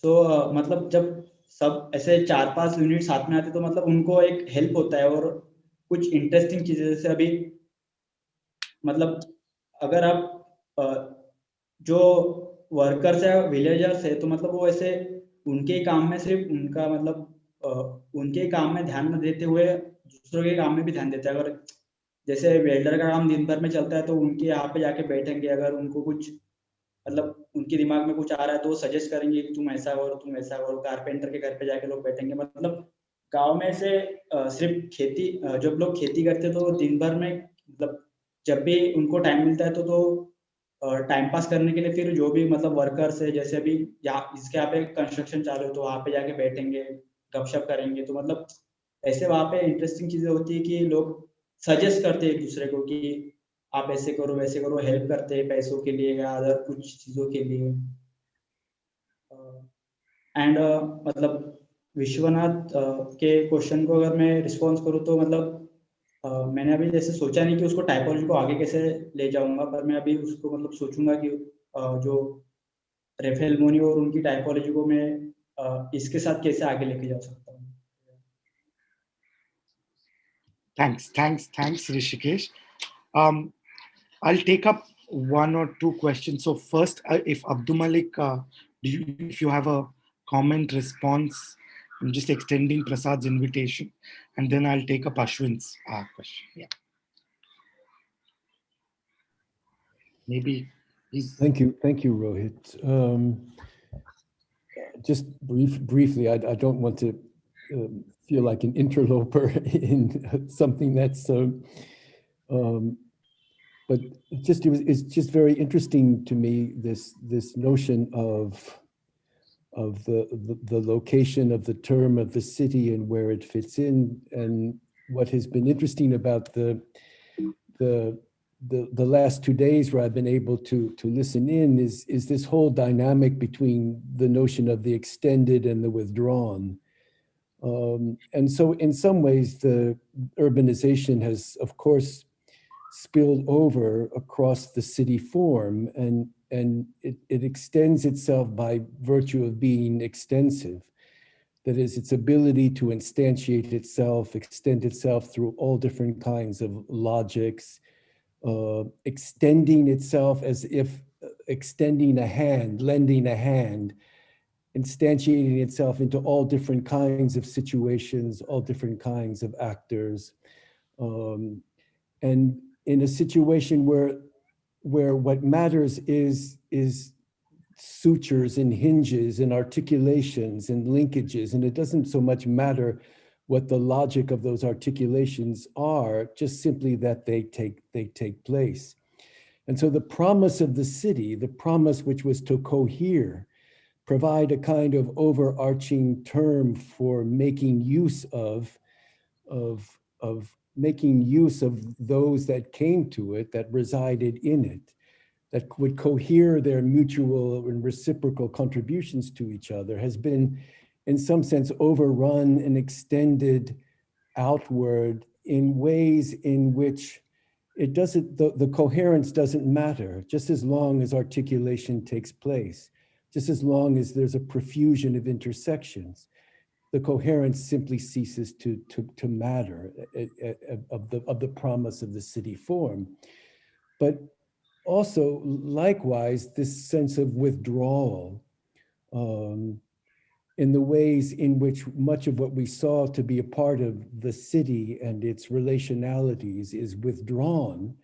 So मतलब जब सब ऐसे 4-5 यूनिट साथ में आते तो मतलब उनको एक हेल्प होता है और कुछ इंटरेस्टिंग चीजें, जैसे अभी मतलब अगर आप जो वर्कर्स है विलेजर्स है तो मतलब वो ऐसे उनके काम में सिर्फ उनका मतलब उनके काम में ध्यान न देते हुए दूसरों के काम में भी ध्यान देते हैं। अगर जैसे वेल्डर का काम दिन भर में चलता है तो उनके यहाँ पे जाके बैठेंगे, अगर उनको कुछ मतलब उनके दिमाग में कुछ आ रहा है तो सजेस्ट करेंगे कि तुम ऐसा करो तुम ऐसा करो। कारपेंटर के घर पे जाके लोग बैठेंगे, मतलब गांव में से सिर्फ खेती जब लोग खेती करते तो दिन भर में मतलब जब भी उनको टाइम मिलता है तो टाइम पास करने के लिए फिर जो भी मतलब वर्कर्स है, जैसे अभी इसके यहाँ पे कंस्ट्रक्शन चालू है तो वहाँ पे जाके बैठेंगे, गपशप करेंगे। तो मतलब ऐसे वहाँ पे इंटरेस्टिंग चीजें होती है कि लोग सजेस्ट करते हैं एक दूसरे को कि आप ऐसे करो वैसे करो, हेल्प करते हैं पैसों के लिए या अदर कुछ चीजों के लिए। एंड मतलब विश्वनाथ के क्वेश्चन को अगर मैं रिस्पॉन्स करूँ तो मतलब मैंने अभी जैसे सोचा नहीं कि उसको टाइपोलॉजी को आगे कैसे ले जाऊंगा, पर मैं अभी उसको मतलब सोचूंगा कि जो रेफेल मोनी और उनकी टाइपोलॉजी को मैं इसके साथ कैसे आगे लेके जा सकता हूँ. Thanks, Rishikesh. I'll take up one or two questions. So first, if Abdul Malik, if you have a comment, response, I'm just extending Prasad's invitation, and then I'll take up Ashwin's question. Yeah. Maybe he's... Thank you, Rohit. Just briefly, I don't want to feel like an interloper in something that's, but it's just very interesting to me, this notion of the location of the term of the city and where it fits in. And what has been interesting about the last 2 days where I've been able to listen in is this whole dynamic between the notion of the extended and the withdrawn. And so in some ways, the urbanization has, of course, spilled over across the city form, and it extends itself by virtue of being extensive. That is, its ability to instantiate itself, extend itself through all different kinds of logics, extending itself as if extending a hand, lending a hand, instantiating itself into all different kinds of situations, all different kinds of actors. And in a situation where what matters is sutures and hinges and articulations and linkages, and it doesn't so much matter what the logic of those articulations are, just simply that they take place. And so the promise of the city, the promise which was to cohere, provide a kind of overarching term for making use of making use of those that came to it, that resided in it, that would cohere their mutual and reciprocal contributions to each other, has been in some sense overrun and extended outward in ways in which it doesn't, the coherence doesn't matter, just as long as articulation takes place, just as long as there's a profusion of intersections. The coherence simply ceases to matter of the promise of the city form. But also, likewise, this sense of withdrawal in the ways in which much of what we saw to be a part of the city and its relationalities is withdrawn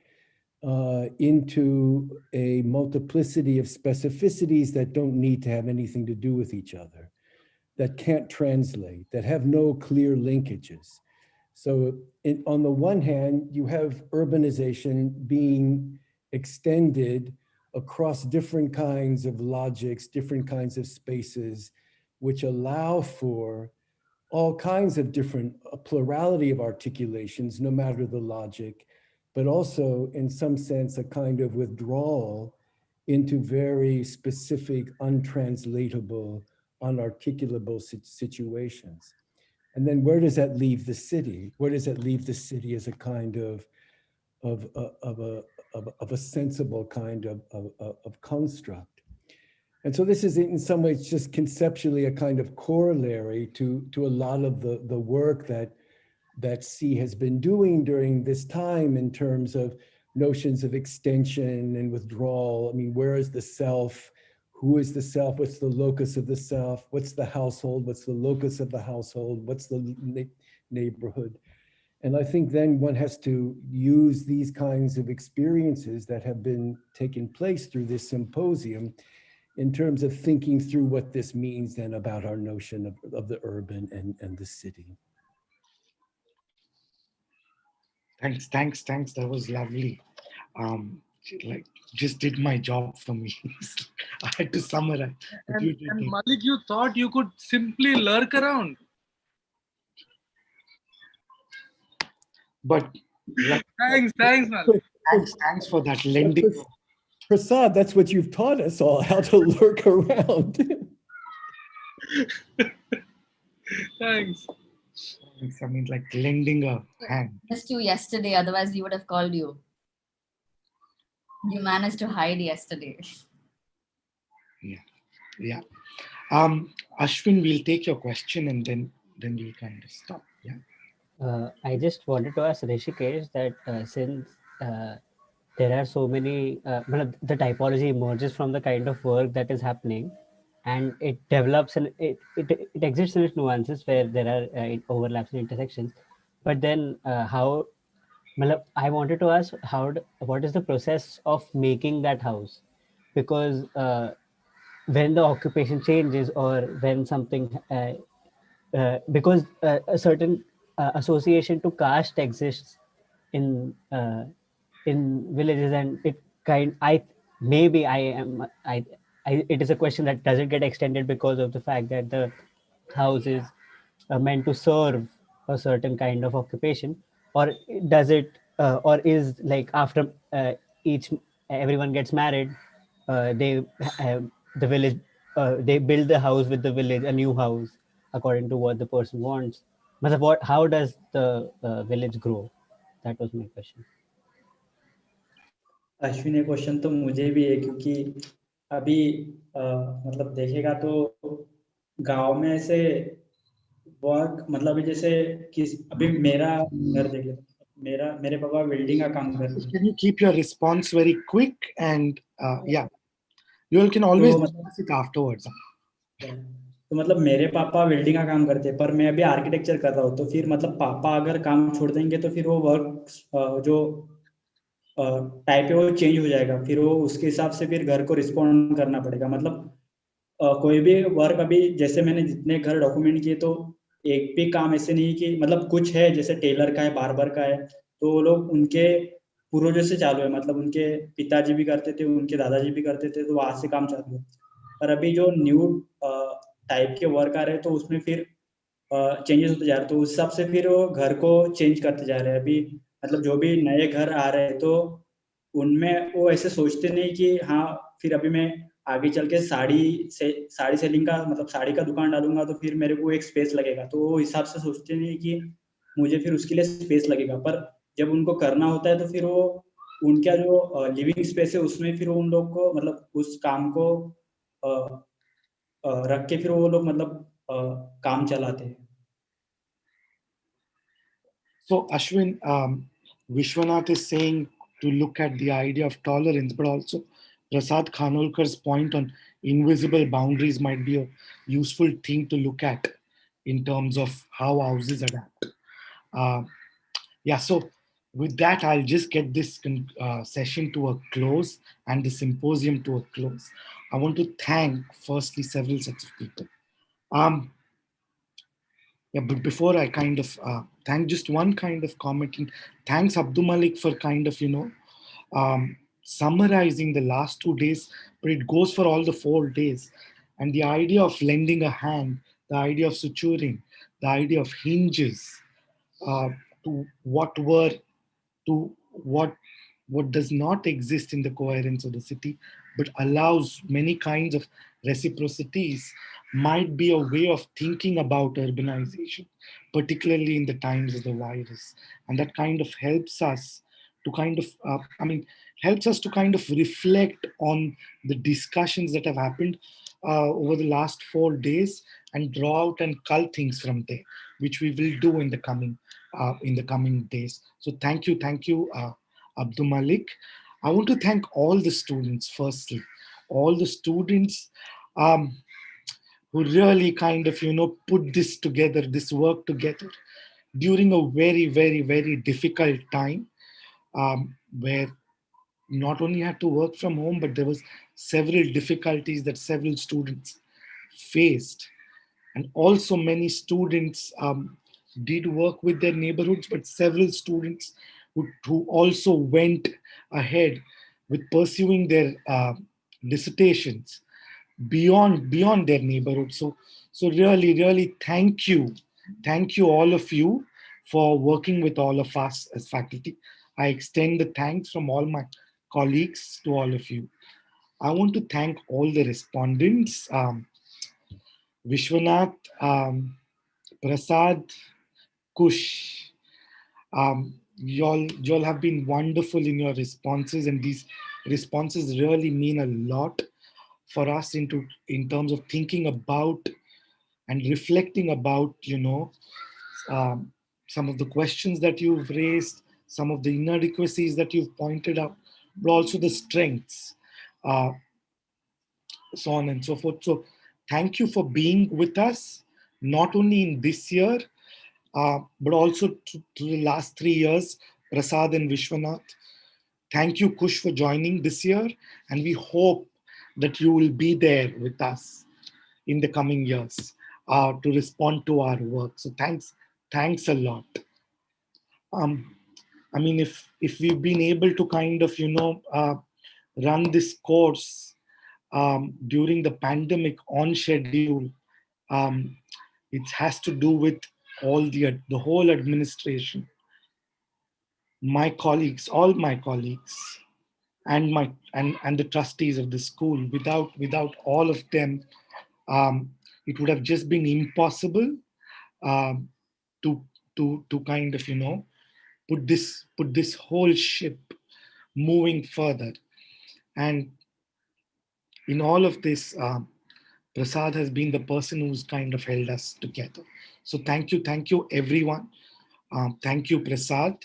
into a multiplicity of specificities that don't need to have anything to do with each other, that can't translate, that have no clear linkages. So on the one hand, you have urbanization being extended across different kinds of logics, different kinds of spaces, which allow for all kinds of different, a plurality of articulations, no matter the logic, but also in some sense, a kind of withdrawal into very specific, untranslatable, unarticulable situations. And then where does that leave the city? Where does that leave the city as a kind of a sensible kind of construct? And so this is in some ways just conceptually a kind of corollary to a lot of the work that C has been doing during this time in terms of notions of extension and withdrawal. I mean, where is the self? Who is the self? What's the locus of the self? What's the household? What's the locus of the household? What's the neighborhood? And I think then one has to use these kinds of experiences that have been taking place through this symposium in terms of thinking through what this means then about our notion of the urban and the city. Thanks. That was lovely. Like just did my job for me. I had to summarize. And Malik, you thought you could simply lurk around. But thanks, Malik. Thanks for that lending. Prasad, that's what you've taught us all, how to lurk around. Thanks. I mean, like lending a hand. Missed you yesterday, otherwise we would have called you. You managed to hide yesterday. Yeah. Ashwin, we'll take your question and then we'll kind of stop. Yeah. I just wanted to ask Rishikesh that since there are so many, well, the typology emerges from the kind of work that is happening, and it develops and it exists in its nuances where there are overlaps and intersections. But then how? Well, I wanted to ask what is the process of making that house? Because when the occupation changes or when something because a certain association to caste exists in villages, and it kind I maybe I am I it is a question that doesn't get extended because of the fact that the house is meant to serve a certain kind of occupation, or does it or is like after each everyone gets married, they the village they build the house with the village, a new house according to what the person wants. But what how does the village grow? That was my question. Ashwin, ये question तो मुझे भी है, क्योंकि अभी मतलब देखेगा तो गांव में ऐसे वर्क मतलब अभी जैसे अभी मेरा घर देख ले, मेरे पापा बिल्डिंग का काम कर रहे हैं. Can you keep your response very quick and yeah, you can always discuss it afterwards. तो मतलब मेरे पापा वेल्डिंग का काम करते हैं, पर मैं अभी आर्किटेक्चर कर रहा हूँ. तो फिर मतलब पापा अगर काम छोड़ देंगे तो फिर वो वर्क जो टाइप है वो चेंज हो जाएगा. फिर वो उसके हिसाब से फिर घर को रिस्पॉन्ड करना पड़ेगा. मतलब कोई भी वर्क अभी जैसे मैंने जितने घर डॉक्यूमेंट किए, तो एक भी काम ऐसे नहीं कि मतलब कुछ है जैसे टेलर का है, बार्बर का है, तो वो लोग उनके पूर्वजों से चालू है. मतलब उनके पिताजी भी करते थे, उनके दादाजी भी करते थे, तो वहां से काम चालू है. पर अभी जो न्यू टाइप के वर्क आ रहे हैं तो उसमें फिर चेंजेस होते जा रहे हैं. तो उस हिसाब से फिर वो घर को चेंज करते जा रहे हैं. अभी मतलब जो भी नए घर आ रहे हैं तो उनमें वो ऐसे सोचते नहीं कि हाँ फिर अभी मैं आगे चल के साड़ी सेलिंग का मतलब साड़ी का दुकान डालूंगा तो फिर मेरे को एक स्पेस लगेगा. तो वो हिसाब से सोचते नहीं कि मुझे फिर उसके लिए स्पेस लगेगा. पर जब उनको करना होता है तो फिर वो उनका जो लिविंग स्पेस है उसमें फिर उन लोग को मतलब उस काम को रख के फिर वो लोग मतलब काम चलाते हैं. So Ashwin, Vishwanath is saying to look at the idea of tolerance, but also Prasad Khanolkar's point on invisible boundaries might be a useful thing to look at in terms of how houses adapt. Yeah, so with that, I'll just get this session to a close and the symposium to a close. I want to thank firstly several sets of people. Yeah, but before I kind of thank just one kind of commenting, thanks Abdul Malik for kind of, summarizing the last 2 days, but it goes for all the 4 days. And the idea of lending a hand, the idea of suturing, the idea of hinges, to what were, to what does not exist in the coherence of the city, but allows many kinds of reciprocities, might be a way of thinking about urbanization, particularly in the times of the virus. And that kind of helps us to kind of, helps us to kind of reflect on the discussions that have happened over the last 4 days and draw out and cull things from there, which we will do in the coming days. So thank you, Abdul Malik. I want to thank all the students, firstly, all the students who really kind of, put this together, this work together during a very, very, very difficult time where not only had to work from home, but there was several difficulties that several students faced. And also many students did work with their neighborhoods, but several students who also went ahead with pursuing their dissertations beyond their neighborhood. So really thank you all of you for working with all of us as faculty. I extend the thanks from all my colleagues to all of you. I want to thank all the respondents, Vishwanath, Prasad, Kush. Y'all have been wonderful in your responses, and these responses really mean a lot for us in terms of thinking about and reflecting about, some of the questions that you've raised, some of the inadequacies that you've pointed out, but also the strengths, so on and so forth. So thank you for being with us, not only in this year, but also to the last 3 years, Prasad and Vishwanath. Thank you, Kush, for joining this year, and we hope that you will be there with us in the coming years to respond to our work. So thanks a lot. I mean, if we've been able to kind of, run this course during the pandemic on schedule, it has to do with all the whole administration, my colleagues, all my colleagues, and the trustees of the school. Without all of them, it would have just been impossible um, to kind of, put this whole ship moving further. And in all of this, Prasad has been the person who's kind of held us together. So thank you everyone. Thank you, Prasad.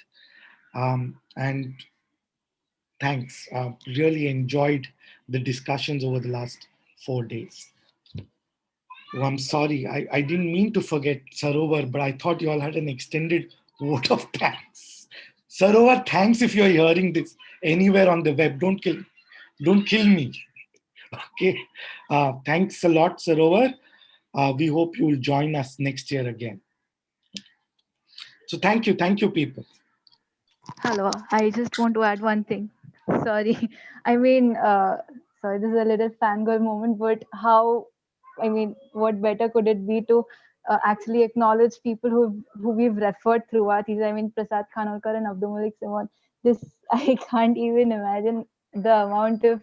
And thanks. Really enjoyed the discussions over the last 4 days. Oh, I'm sorry, I didn't mean to forget Sarovar, but I thought you all had an extended vote of thanks. Sarovar, thanks if you're hearing this anywhere on the web. Don't kill me. Okay. Thanks a lot, Sarovar. We hope you will join us next year again. So thank you, people. Hello, I just want to add one thing. Sorry, I mean, sorry, this is a little fangirl moment, but what better could it be to actually acknowledge people who we've referred through our thesis? I mean, Prasad Khanolkar and Abdul Malik Simon. This, I can't even imagine the amount of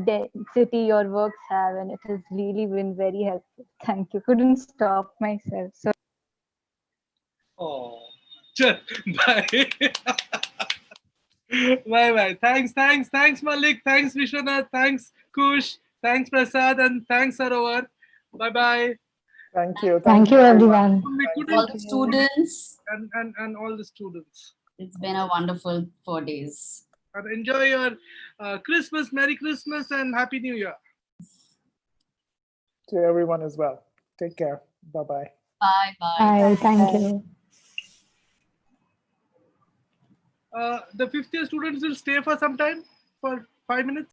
density your works have, and it has really been very helpful. Thank you. Couldn't stop myself. So. Oh, bye. Bye. Thanks, Malik. Thanks, Vishwanath. Thanks, Kush. Thanks, Prasad. And thanks, Sarovar. Bye. Thank you. Thank you, everyone. All the students. And all the students. It's been a wonderful 4 days. And enjoy your Christmas. Merry Christmas and Happy New Year. To everyone as well. Take care. Bye-bye. Bye. Bye. Thank you. The 5th year students will stay for some time, for 5 minutes.